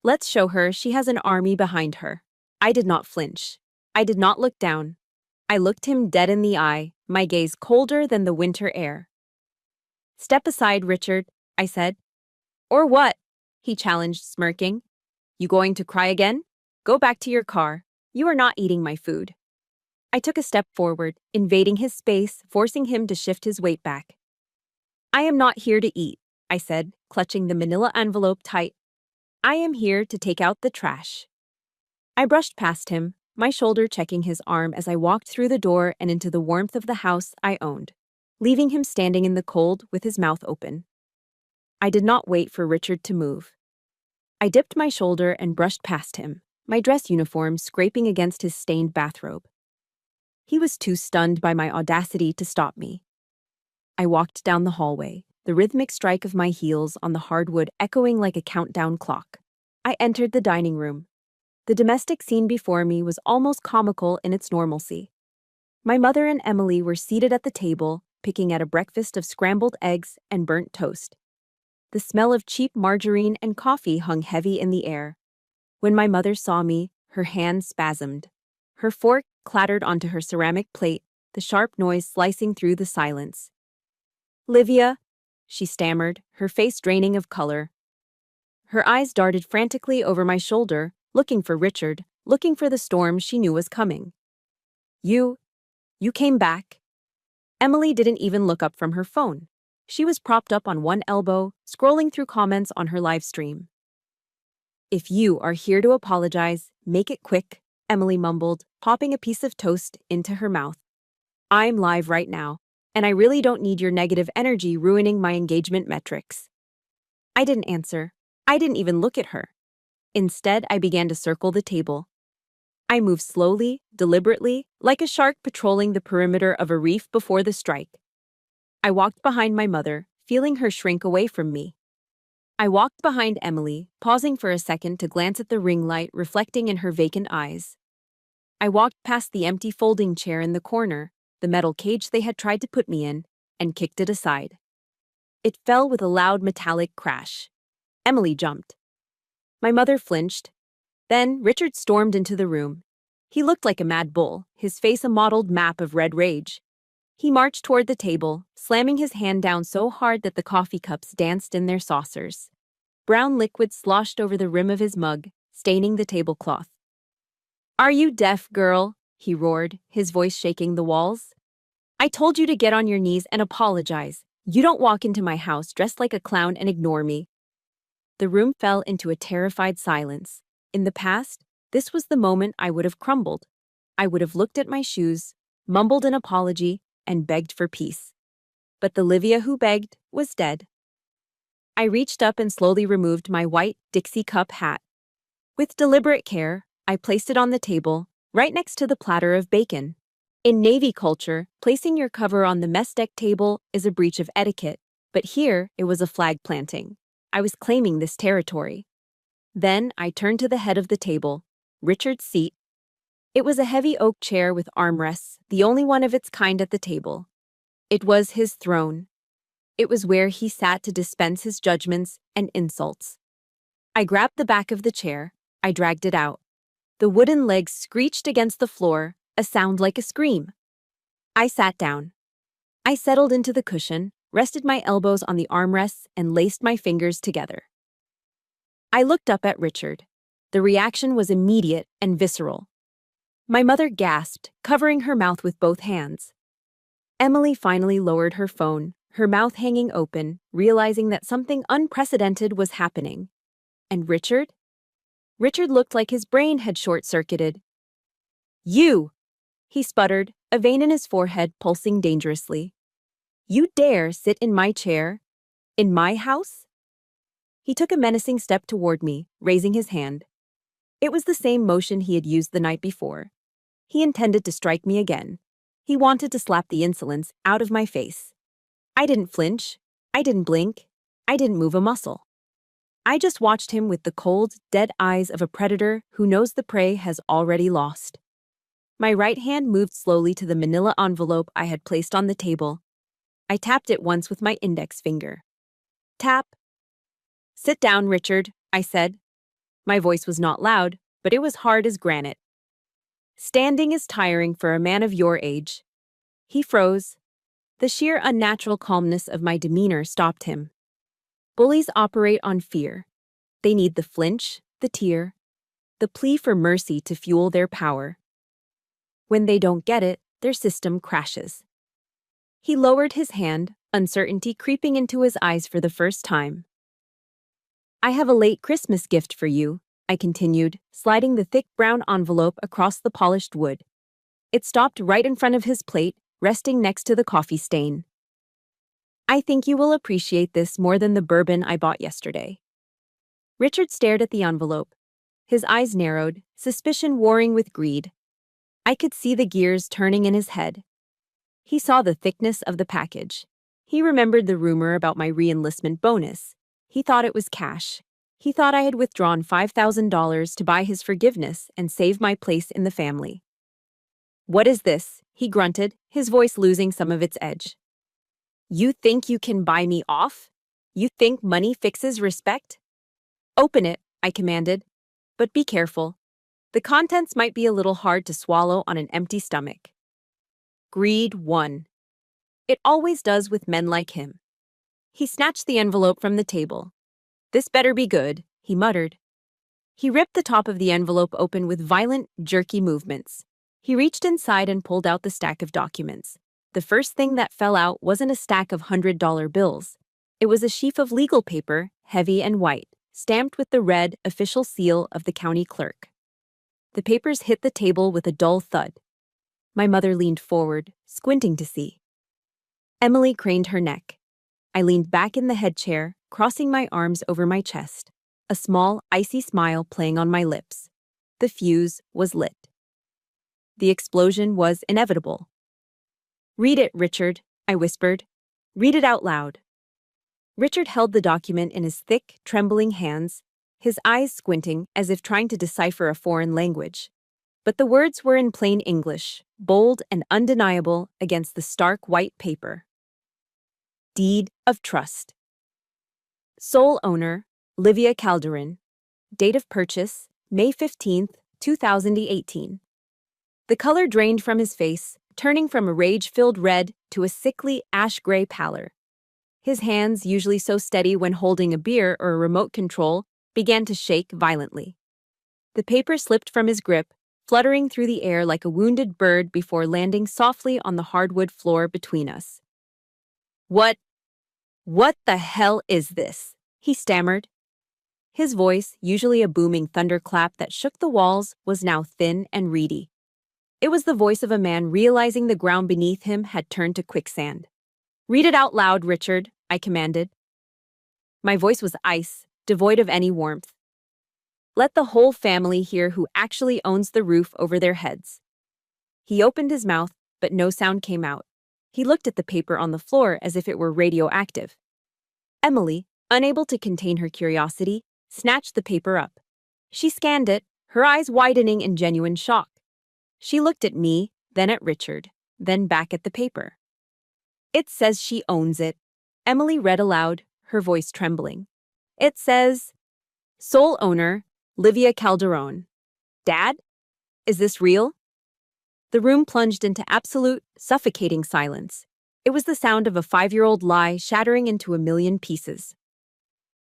S1: Let's show her she has an army behind her. I did not flinch. I did not look down. I looked him dead in the eye, my gaze colder than the winter air. "Step aside, Richard," I said. "Or what?" he challenged, smirking. "You going to cry again? Go back to your car. You are not eating my food." I took a step forward, invading his space, forcing him to shift his weight back. "I am not here to eat," I said, clutching the manila envelope tight. "I am here to take out the trash." I brushed past him, my shoulder checking his arm as I walked through the door and into the warmth of the house I owned, leaving him standing in the cold with his mouth open. I did not wait for Richard to move. I dipped my shoulder and brushed past him, my dress uniform scraping against his stained bathrobe. He was too stunned by my audacity to stop me. I walked down the hallway, the rhythmic strike of my heels on the hardwood echoing like a countdown clock. I entered the dining room. The domestic scene before me was almost comical in its normalcy. My mother and Emily were seated at the table, picking at a breakfast of scrambled eggs and burnt toast. The smell of cheap margarine and coffee hung heavy in the air. When my mother saw me, her hand spasmed. Her fork clattered onto her ceramic plate, the sharp noise slicing through the silence. "Livia," she stammered, her face draining of color. Her eyes darted frantically over my shoulder, looking for Richard, looking for the storm she knew was coming. You came back." Emily didn't even look up from her phone. She was propped up on one elbow, scrolling through comments on her live stream. "If you are here to apologize, make it quick," Emily mumbled, popping a piece of toast into her mouth. "I'm live right now, and I really don't need your negative energy ruining my engagement metrics." I didn't answer. I didn't even look at her. Instead, I began to circle the table. I moved slowly, deliberately, like a shark patrolling the perimeter of a reef before the strike. I walked behind my mother, feeling her shrink away from me. I walked behind Emily, pausing for a second to glance at the ring light reflecting in her vacant eyes. I walked past the empty folding chair in the corner, the metal cage they had tried to put me in, and kicked it aside. It fell with a loud metallic crash. Emily jumped. My mother flinched. Then Richard stormed into the room. He looked like a mad bull, his face a mottled map of red rage. He marched toward the table, slamming his hand down so hard that the coffee cups danced in their saucers. Brown liquid sloshed over the rim of his mug, staining the tablecloth. "Are you deaf, girl?" he roared, his voice shaking the walls. "I told you to get on your knees and apologize. You don't walk into my house dressed like a clown and ignore me." The room fell into a terrified silence. In the past, this was the moment I would have crumbled. I would have looked at my shoes, mumbled an apology, and begged for peace. But the Livia who begged was dead. I reached up and slowly removed my white Dixie cup hat. With deliberate care, I placed it on the table, right next to the platter of bacon. In Navy culture, placing your cover on the mess deck table is a breach of etiquette, but here it was a flag planting. I was claiming this territory. Then I turned to the head of the table, Richard's seat. It was a heavy oak chair with armrests, the only one of its kind at the table. It was his throne. It was where he sat to dispense his judgments and insults. I grabbed the back of the chair. I dragged it out. The wooden legs screeched against the floor, a sound like a scream. I sat down. I settled into the cushion, rested my elbows on the armrests, and laced my fingers together. I looked up at Richard. The reaction was immediate and visceral. My mother gasped, covering her mouth with both hands. Emily finally lowered her phone, her mouth hanging open, realizing that something unprecedented was happening. And Richard? Richard looked like his brain had short-circuited. "You!" he sputtered, a vein in his forehead pulsing dangerously. "You dare sit in my chair? In my house?" He took a menacing step toward me, raising his hand. It was the same motion he had used the night before. He intended to strike me again. He wanted to slap the insolence out of my face. I didn't flinch. I didn't blink. I didn't move a muscle. I just watched him with the cold, dead eyes of a predator who knows the prey has already lost. My right hand moved slowly to the manila envelope I had placed on the table. I tapped it once with my index finger. Tap. "Sit down, Richard," I said. My voice was not loud, but it was hard as granite. "Standing is tiring for a man of your age." He froze. The sheer unnatural calmness of my demeanor stopped him. Bullies operate on fear. They need the flinch, the tear, the plea for mercy to fuel their power. When they don't get it, their system crashes. He lowered his hand, uncertainty creeping into his eyes for the first time. "I have a late Christmas gift for you," I continued, sliding the thick brown envelope across the polished wood. It stopped right in front of his plate, resting next to the coffee stain. "I think you will appreciate this more than the bourbon I bought yesterday." Richard stared at the envelope. His eyes narrowed, suspicion warring with greed. I could see the gears turning in his head. He saw the thickness of the package. He remembered the rumor about my re-enlistment bonus. He thought it was cash. He thought I had withdrawn $5,000 to buy his forgiveness and save my place in the family. "What is this?" he grunted, his voice losing some of its edge. "You think you can buy me off? You think money fixes respect?" "Open it," I commanded. "But be careful. The contents might be a little hard to swallow on an empty stomach." Greed won. It always does with men like him. He snatched the envelope from the table. "This better be good," he muttered. He ripped the top of the envelope open with violent, jerky movements. He reached inside and pulled out the stack of documents. The first thing that fell out wasn't a stack of $100 bills. It was a sheaf of legal paper, heavy and white, stamped with the red, official seal of the county clerk. The papers hit the table with a dull thud. My mother leaned forward, squinting to see. Emily craned her neck. I leaned back in the head chair, crossing my arms over my chest, a small, icy smile playing on my lips. The fuse was lit. The explosion was inevitable. "Read it, Richard," I whispered. "Read it out loud." Richard held the document in his thick, trembling hands, his eyes squinting as if trying to decipher a foreign language. But the words were in plain English, bold and undeniable against the stark white paper. Deed of trust. Sole owner, Livia Calderon. Date of purchase, May 15th, 2018. The color drained from his face, turning from a rage-filled red to a sickly ash-gray pallor. His hands, usually so steady when holding a beer or a remote control, began to shake violently. The paper slipped from his grip, fluttering through the air like a wounded bird before landing softly on the hardwood floor between us. What the hell is this?" he stammered. His voice, usually a booming thunderclap that shook the walls, was now thin and reedy. It was the voice of a man realizing the ground beneath him had turned to quicksand. "Read it out loud, Richard," I commanded. My voice was ice, devoid of any warmth. "Let the whole family hear who actually owns the roof over their heads." He opened his mouth, but no sound came out. He looked at the paper on the floor as if it were radioactive. Emily, unable to contain her curiosity, snatched the paper up. She scanned it, her eyes widening in genuine shock. She looked at me, then at Richard, then back at the paper. "It says she owns it," Emily read aloud, her voice trembling. "It says, sole owner, Livia Calderon. Dad? Is this real?" The room plunged into absolute, suffocating silence. It was the sound of a 5-year-old lie shattering into a million pieces.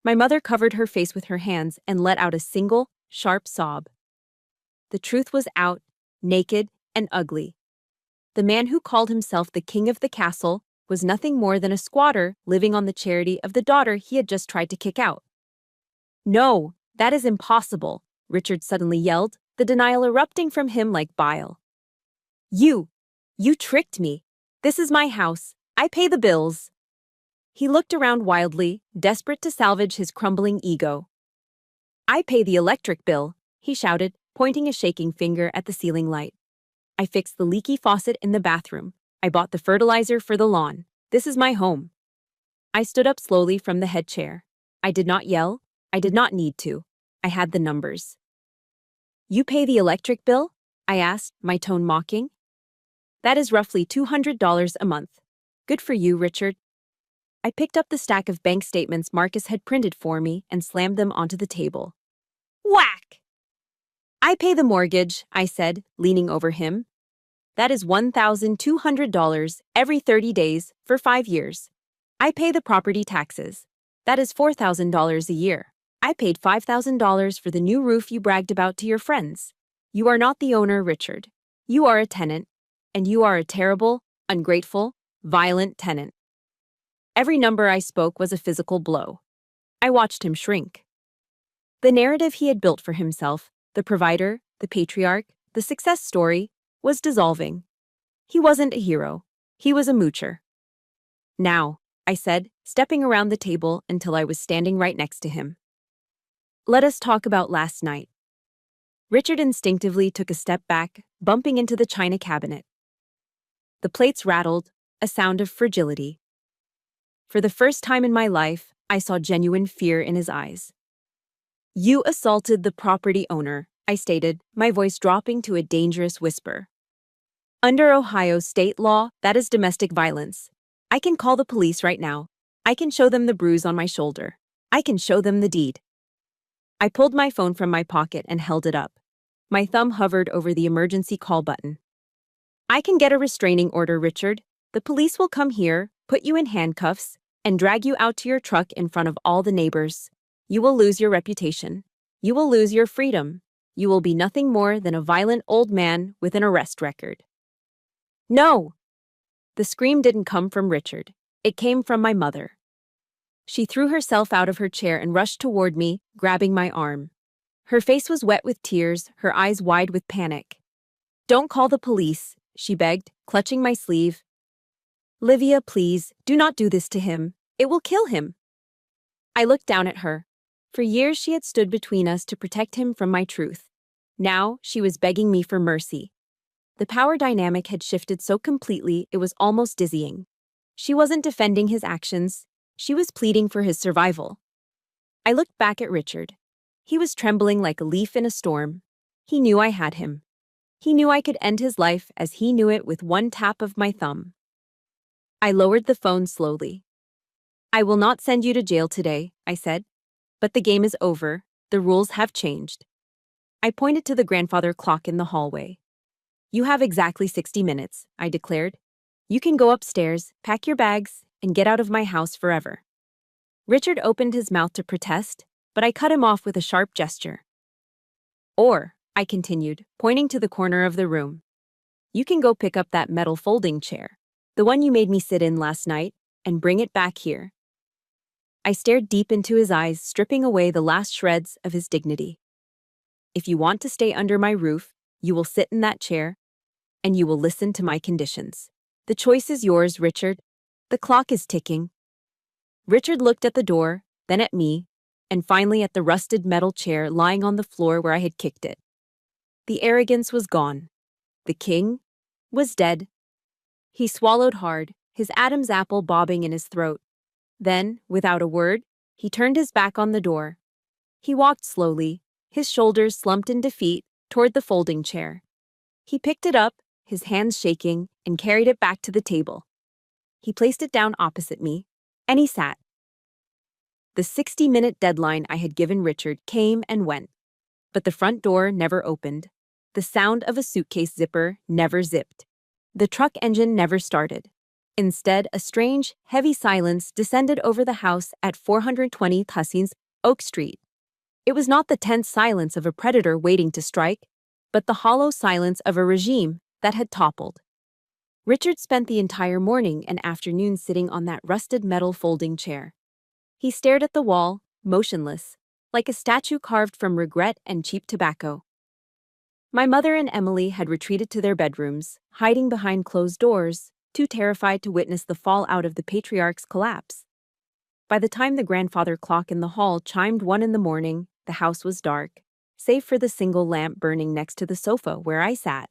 S1: My mother covered her face with her hands and let out a single, sharp sob. The truth was out, naked and ugly. The man who called himself the king of the castle was nothing more than a squatter living on the charity of the daughter he had just tried to kick out. "No, that is impossible," Richard suddenly yelled, the denial erupting from him like bile. You tricked me. This is my house. I pay the bills." He looked around wildly, desperate to salvage his crumbling ego. "I pay the electric bill," he shouted, pointing a shaking finger at the ceiling light. "I fixed the leaky faucet in the bathroom. I bought the fertilizer for the lawn. This is my home." I stood up slowly from the head chair. I did not yell. I did not need to. I had the numbers. "You pay the electric bill?" I asked, my tone mocking. "That is roughly $200 a month. Good for you, Richard." I picked up the stack of bank statements Marcus had printed for me and slammed them onto the table. Whack! "I pay the mortgage," I said, leaning over him. "That is $1,200 every 30 days for 5 years. I pay the property taxes. That is $4,000 a year. I paid $5,000 for the new roof you bragged about to your friends. You are not the owner, Richard. You are a tenant, and you are a terrible, ungrateful, violent tenant." Every number I spoke was a physical blow. I watched him shrink. The narrative he had built for himself, the provider, the patriarch, the success story, was dissolving. He wasn't a hero. He was a moocher. "Now," I said, stepping around the table until I was standing right next to him. "Let us talk about last night." Richard instinctively took a step back, bumping into the china cabinet. The plates rattled, a sound of fragility. For the first time in my life, I saw genuine fear in his eyes. "You assaulted the property owner," I stated, my voice dropping to a dangerous whisper. "Under Ohio state law, that is domestic violence. I can call the police right now. I can show them the bruise on my shoulder. I can show them the deed." I pulled my phone from my pocket and held it up. My thumb hovered over the emergency call button. "I can get a restraining order, Richard. The police will come here, put you in handcuffs, and drag you out to your truck in front of all the neighbors. You will lose your reputation. You will lose your freedom. You will be nothing more than a violent old man with an arrest record." "No!" The scream didn't come from Richard. It came from my mother. She threw herself out of her chair and rushed toward me, grabbing my arm. Her face was wet with tears, her eyes wide with panic. "Don't call the police," she begged, clutching my sleeve. "Livia, please, do not do this to him. It will kill him." I looked down at her. For years she had stood between us to protect him from my truth. Now she was begging me for mercy. The power dynamic had shifted so completely it was almost dizzying. She wasn't defending his actions. She was pleading for his survival. I looked back at Richard. He was trembling like a leaf in a storm. He knew I had him. He knew I could end his life as he knew it with one tap of my thumb. I lowered the phone slowly. "I will not send you to jail today," I said. "But the game is over. The rules have changed." I pointed to the grandfather clock in the hallway. "You have exactly 60 minutes, I declared. "You can go upstairs, pack your bags, and get out of my house forever. Richard opened his mouth to protest, but I cut him off with a sharp gesture. Or, I continued, pointing to the corner of the room, you can go pick up that metal folding chair, the one you made me sit in last night, and bring it back here. I stared deep into his eyes, stripping away the last shreds of his dignity. If you want to stay under my roof, you will sit in that chair, and you will listen to my conditions. The choice is yours, Richard. The clock is ticking. Richard looked at the door, then at me, and finally at the rusted metal chair lying on the floor where I had kicked it. The arrogance was gone. The king was dead. He swallowed hard, his Adam's apple bobbing in his throat. Then, without a word, he turned his back on the door. He walked slowly, his shoulders slumped in defeat, toward the folding chair. He picked it up, his hands shaking, and carried it back to the table. He placed it down opposite me, and he sat. The 60-minute deadline I had given Richard came and went, but the front door never opened. The sound of a suitcase zipper never zipped. The truck engine never started. Instead, a strange, heavy silence descended over the house at 420 Hussines Oak Street. It was not the tense silence of a predator waiting to strike, but the hollow silence of a regime that had toppled. Richard spent the entire morning and afternoon sitting on that rusted metal folding chair. He stared at the wall, motionless, like a statue carved from regret and cheap tobacco. My mother and Emily had retreated to their bedrooms, hiding behind closed doors, too terrified to witness the fallout of the patriarch's collapse. By the time the grandfather clock in the hall chimed 1 in the morning, the house was dark, save for the single lamp burning next to the sofa where I sat.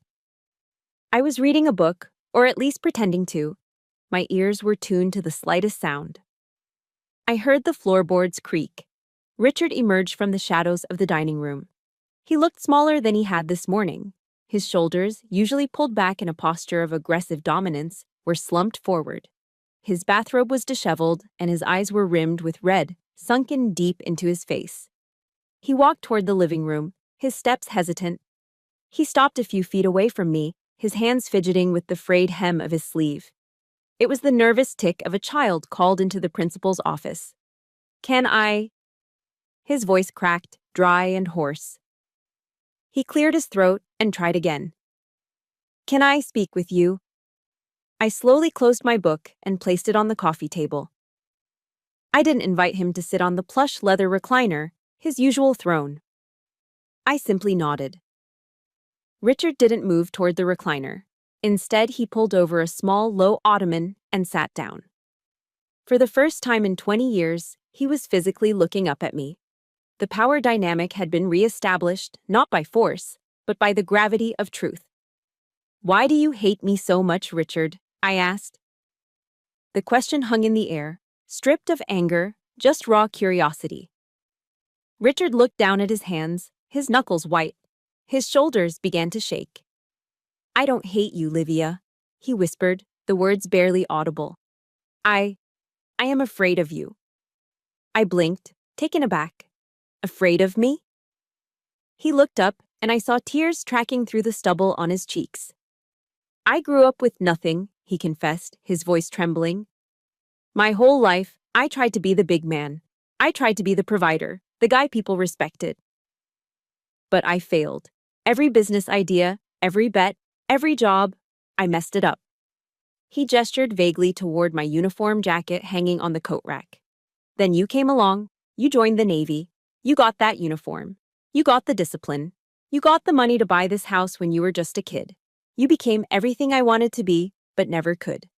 S1: I was reading a book, or at least pretending to. My ears were tuned to the slightest sound. I heard the floorboards creak. Richard emerged from the shadows of the dining room. He looked smaller than he had this morning. His shoulders, usually pulled back in a posture of aggressive dominance, were slumped forward. His bathrobe was disheveled, and his eyes were rimmed with red, sunken deep into his face. He walked toward the living room, his steps hesitant. He stopped a few feet away from me, his hands fidgeting with the frayed hem of his sleeve. It was the nervous tick of a child called into the principal's office. "Can I?" His voice cracked, dry and hoarse. He cleared his throat and tried again. "Can I speak with you?" I slowly closed my book and placed it on the coffee table. I didn't invite him to sit on the plush leather recliner, his usual throne. I simply nodded. Richard didn't move toward the recliner. Instead, he pulled over a small, low ottoman and sat down. For the first time in 20 years, he was physically looking up at me. The power dynamic had been re-established, not by force, but by the gravity of truth. "Why do you hate me so much, Richard?" I asked. The question hung in the air, stripped of anger, just raw curiosity. Richard looked down at his hands, his knuckles white. His shoulders began to shake. "I don't hate you, Livia," he whispered, the words barely audible. I am afraid of you." I blinked, taken aback. "Afraid of me?" He looked up, and I saw tears tracking through the stubble on his cheeks. "I grew up with nothing," he confessed, his voice trembling. "My whole life, I tried to be the big man. I tried to be the provider, the guy people respected. But I failed. Every business idea, every bet, every job, I messed it up." He gestured vaguely toward my uniform jacket hanging on the coat rack. "Then you came along, you joined the Navy, you got that uniform, you got the discipline, you got the money to buy this house when you were just a kid. You became everything I wanted to be, but never could.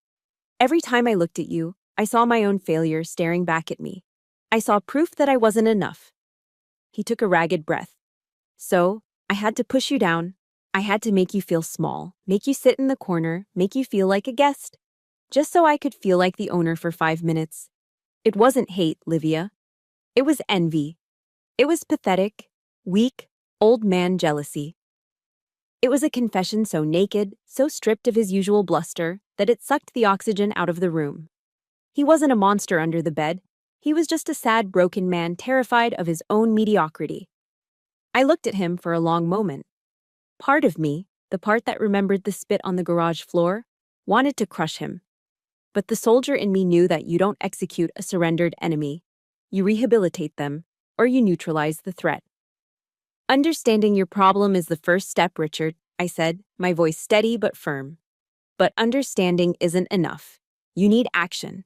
S1: Every time I looked at you, I saw my own failure staring back at me. I saw proof that I wasn't enough." He took a ragged breath. "So, I had to push you down. I had to make you feel small, make you sit in the corner, make you feel like a guest. Just so I could feel like the owner for 5 minutes. It wasn't hate, Livia. It was envy. It was pathetic, weak, old man jealousy. It was a confession so naked, so stripped of his usual bluster, that it sucked the oxygen out of the room. He wasn't a monster under the bed. He was just a sad, broken man terrified of his own mediocrity. I looked at him for a long moment. Part of me, the part that remembered the spit on the garage floor, wanted to crush him. But the soldier in me knew that you don't execute a surrendered enemy. You rehabilitate them, or you neutralize the threat. Understanding your problem is the first step, Richard, I said, my voice steady but firm. But understanding isn't enough. You need action.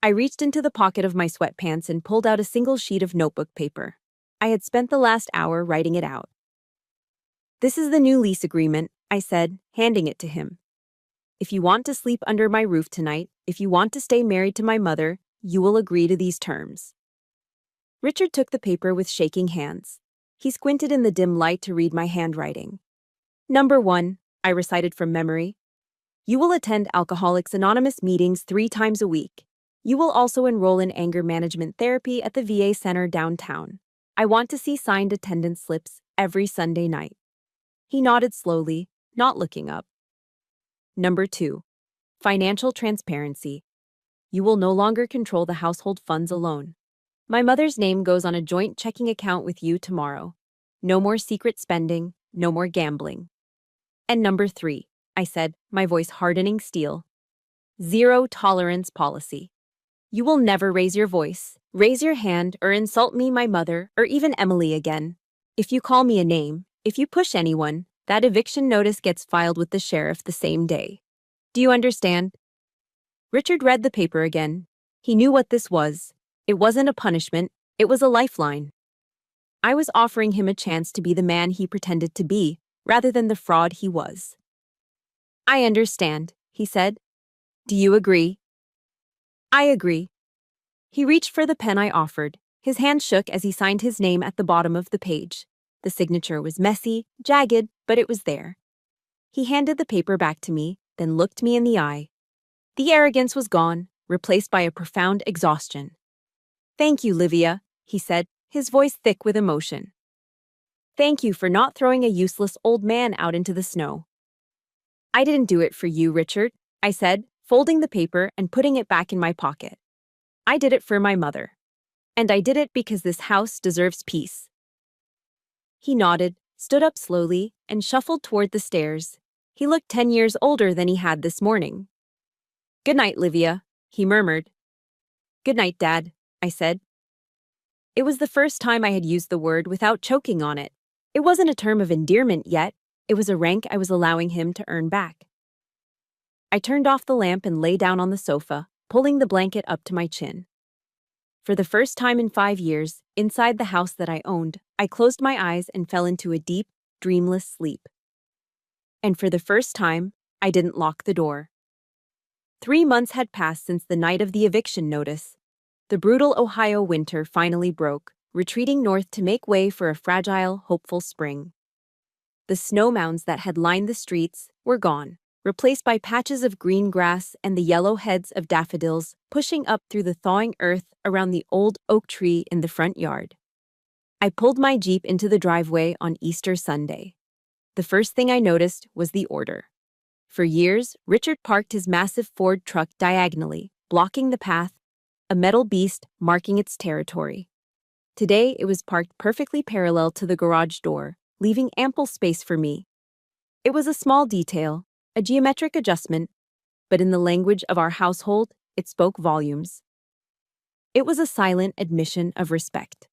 S1: I reached into the pocket of my sweatpants and pulled out a single sheet of notebook paper. I had spent the last hour writing it out. This is the new lease agreement, I said, handing it to him. If you want to sleep under my roof tonight, if you want to stay married to my mother, you will agree to these terms. Richard took the paper with shaking hands. He squinted in the dim light to read my handwriting. Number 1, I recited from memory. You will attend Alcoholics Anonymous meetings 3 times a week. You will also enroll in anger management therapy at the VA Center downtown. I want to see signed attendance slips every Sunday night. He nodded slowly, not looking up. Number 2, financial transparency. You will no longer control the household funds alone. My mother's name goes on a joint checking account with you tomorrow. No more secret spending, no more gambling. And number 3, I said, my voice hardening steel. Zero tolerance policy. You will never raise your voice, raise your hand, or insult me, my mother, or even Emily again. If you call me a name, if you push anyone, that eviction notice gets filed with the sheriff the same day. Do you understand? Richard read the paper again. He knew what this was. It wasn't a punishment, it was a lifeline. I was offering him a chance to be the man he pretended to be, rather than the fraud he was. I understand, he said. Do you agree? I agree. He reached for the pen I offered. His hand shook as he signed his name at the bottom of the page. The signature was messy, jagged, but it was there. He handed the paper back to me, then looked me in the eye. The arrogance was gone, replaced by a profound exhaustion. Thank you, Livia, he said, his voice thick with emotion. Thank you for not throwing a useless old man out into the snow. I didn't do it for you, Richard, I said, folding the paper and putting it back in my pocket. I did it for my mother. And I did it because this house deserves peace. He nodded, stood up slowly, and shuffled toward the stairs. He looked 10 years older than he had this morning. Good night, Livia, he murmured. Good night, Dad, I said. It was the first time I had used the word without choking on it. It wasn't a term of endearment yet. It was a rank I was allowing him to earn back. I turned off the lamp and lay down on the sofa, pulling the blanket up to my chin. For the first time in 5 years, inside the house that I owned, I closed my eyes and fell into a deep, dreamless sleep. And for the first time, I didn't lock the door. 3 months had passed since the night of the eviction notice. The brutal Ohio winter finally broke, retreating north to make way for a fragile, hopeful spring. The snow mounds that had lined the streets were gone, replaced by patches of green grass and the yellow heads of daffodils pushing up through the thawing earth around the old oak tree in the front yard. I pulled my Jeep into the driveway on Easter Sunday. The first thing I noticed was the order. For years, Richard parked his massive Ford truck diagonally, blocking the path, a metal beast marking its territory. Today, it was parked perfectly parallel to the garage door, leaving ample space for me. It was a small detail, a geometric adjustment, but in the language of our household, it spoke volumes. It was a silent admission of respect.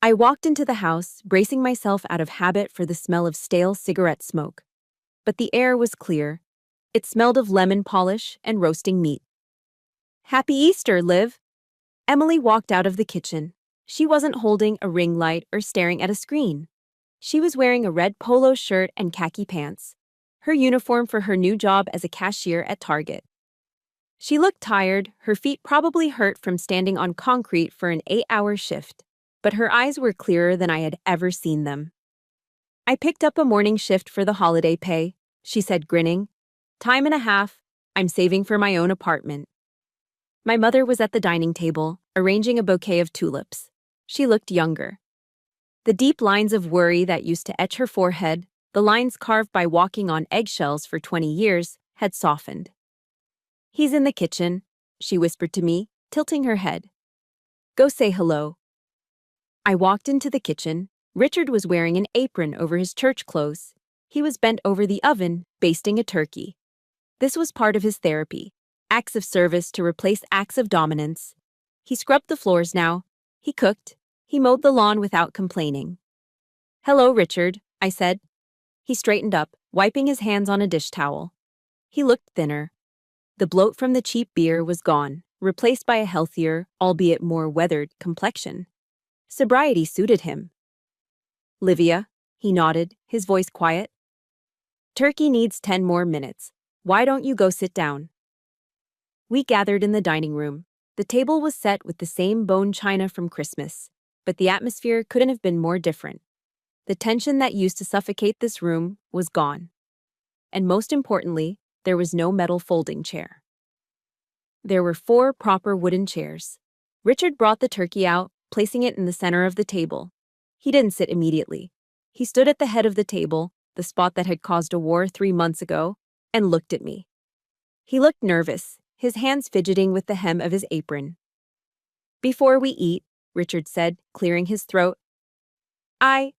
S1: I walked into the house, bracing myself out of habit for the smell of stale cigarette smoke. But the air was clear. It smelled of lemon polish and roasting meat. Happy Easter, Liv! Emily walked out of the kitchen. She wasn't holding a ring light or staring at a screen. She was wearing a red polo shirt and khaki pants, her uniform for her new job as a cashier at Target. She looked tired, her feet probably hurt from standing on concrete for an 8-hour shift, but her eyes were clearer than I had ever seen them. I picked up a morning shift for the holiday pay, she said, grinning. Time and a half, I'm saving for my own apartment. My mother was at the dining table, arranging a bouquet of tulips. She looked younger. The deep lines of worry that used to etch her forehead, the lines carved by walking on eggshells for 20 years, had softened. He's in the kitchen, she whispered to me, tilting her head. Go say hello. I walked into the kitchen. Richard was wearing an apron over his church clothes. He was bent over the oven, basting a turkey. This was part of his therapy, Acts of service to replace acts of dominance. He scrubbed the floors now. He cooked. He mowed the lawn without complaining. "Hello, Richard," I said. He straightened up, wiping his hands on a dish towel. He looked thinner. The bloat from the cheap beer was gone, replaced by a healthier, albeit more weathered, complexion. Sobriety suited him. "Livia," he nodded, his voice quiet. "Turkey needs 10 more minutes. Why don't you go sit down?" We gathered in the dining room. The table was set with the same bone china from Christmas, but the atmosphere couldn't have been more different. The tension that used to suffocate this room was gone. And most importantly, there was no metal folding chair. There were 4 proper wooden chairs. Richard brought the turkey out, placing it in the center of the table. He didn't sit immediately. He stood at the head of the table, the spot that had caused a war 3 months ago, and looked at me. He looked nervous, his hands fidgeting with the hem of his apron. "Before we eat," Richard said, clearing his throat, I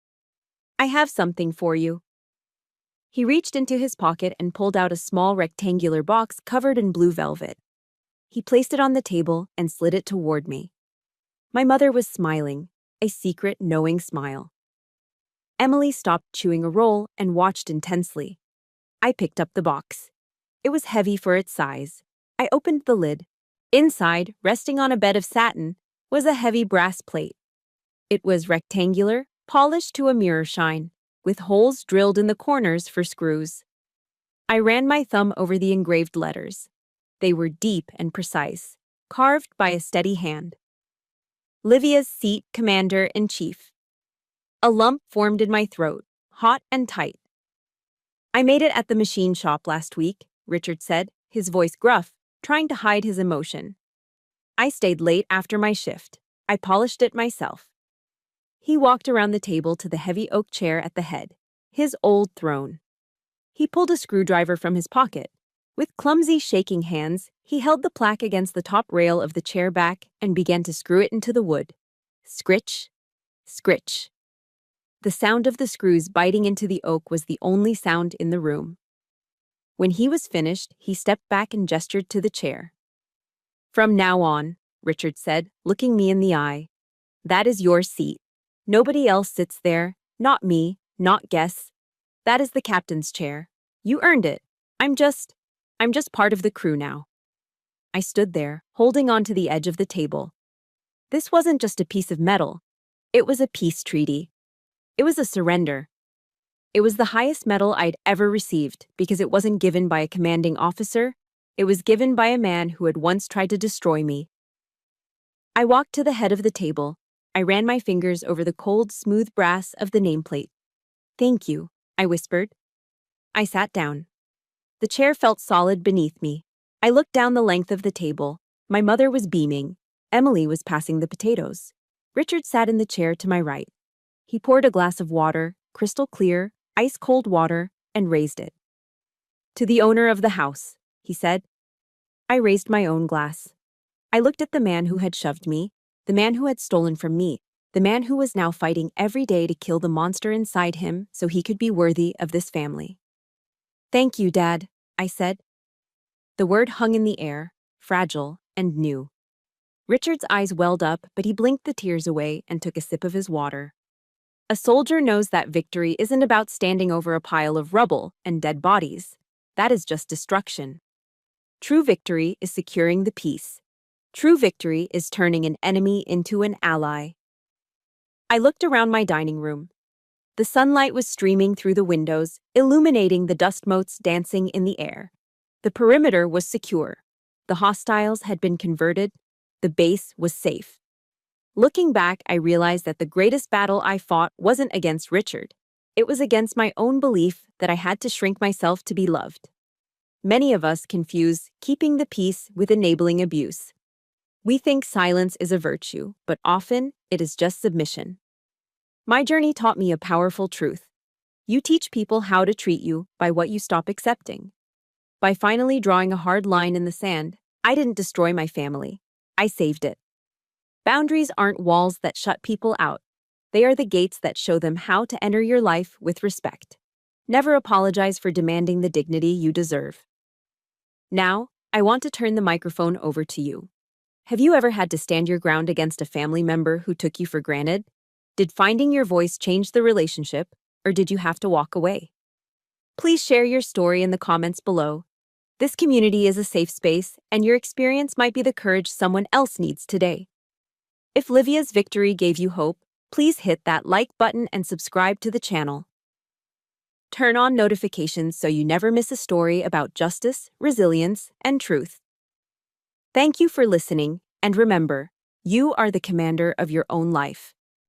S1: have something for you." He reached into his pocket and pulled out a small rectangular box covered in blue velvet. He placed it on the table and slid it toward me. My mother was smiling, a secret, knowing smile. Emily stopped chewing a roll and watched intensely. I picked up the box. It was heavy for its size. I opened the lid. Inside, resting on a bed of satin, was a heavy brass plate. It was rectangular, polished to a mirror shine, with holes drilled in the corners for screws. I ran my thumb over the engraved letters. They were deep and precise, carved by a steady hand. "Livia's seat, Commander-in-Chief." A lump formed in my throat, hot and tight. "I made it at the machine shop last week," Richard said, his voice gruff, trying to hide his emotion. "I stayed late after my shift. I polished it myself." He walked around the table to the heavy oak chair at the head, his old throne. He pulled a screwdriver from his pocket. With clumsy, shaking hands, he held the plaque against the top rail of the chair back and began to screw it into the wood. Scritch, scritch. The sound of the screws biting into the oak was the only sound in the room. When he was finished, he stepped back and gestured to the chair. "From now on," Richard said, looking me in the eye, "that is your seat. Nobody else sits there, not me, not guests. That is the captain's chair. You earned it. I'm just part of the crew now." I stood there, holding on to the edge of the table. This wasn't just a piece of metal. It was a peace treaty. It was a surrender. It was the highest medal I'd ever received because it wasn't given by a commanding officer. It was given by a man who had once tried to destroy me. I walked to the head of the table. I ran my fingers over the cold, smooth brass of the nameplate. "Thank you," I whispered. I sat down. The chair felt solid beneath me. I looked down the length of the table. My mother was beaming. Emily was passing the potatoes. Richard sat in the chair to my right. He poured a glass of water, crystal clear, ice-cold water, and raised it. "To the owner of the house," he said. I raised my own glass. I looked at the man who had shoved me, the man who had stolen from me, the man who was now fighting every day to kill the monster inside him so he could be worthy of this family. "Thank you, Dad," I said. The word hung in the air, fragile and new. Richard's eyes welled up, but he blinked the tears away and took a sip of his water. A soldier knows that victory isn't about standing over a pile of rubble and dead bodies. That is just destruction. True victory is securing the peace. True victory is turning an enemy into an ally. I looked around my dining room. The sunlight was streaming through the windows, illuminating the dust motes dancing in the air. The perimeter was secure. The hostiles had been converted. The base was safe. Looking back, I realized that the greatest battle I fought wasn't against Richard. It was against my own belief that I had to shrink myself to be loved. Many of us confuse keeping the peace with enabling abuse. We think silence is a virtue, but often it is just submission. My journey taught me a powerful truth. You teach people how to treat you by what you stop accepting. By finally drawing a hard line in the sand, I didn't destroy my family. I saved it. Boundaries aren't walls that shut people out. They are the gates that show them how to enter your life with respect. Never apologize for demanding the dignity you deserve. Now, I want to turn the microphone over to you. Have you ever had to stand your ground against a family member who took you for granted? Did finding your voice change the relationship, or did you have to walk away? Please share your story in the comments below. This community is a safe space, and your experience might be the courage someone else needs today. If Livia's victory gave you hope, please hit that like button and subscribe to the channel. Turn on notifications so you never miss a story about justice, resilience, and truth. Thank you for listening, and remember, you are the commander of your own life.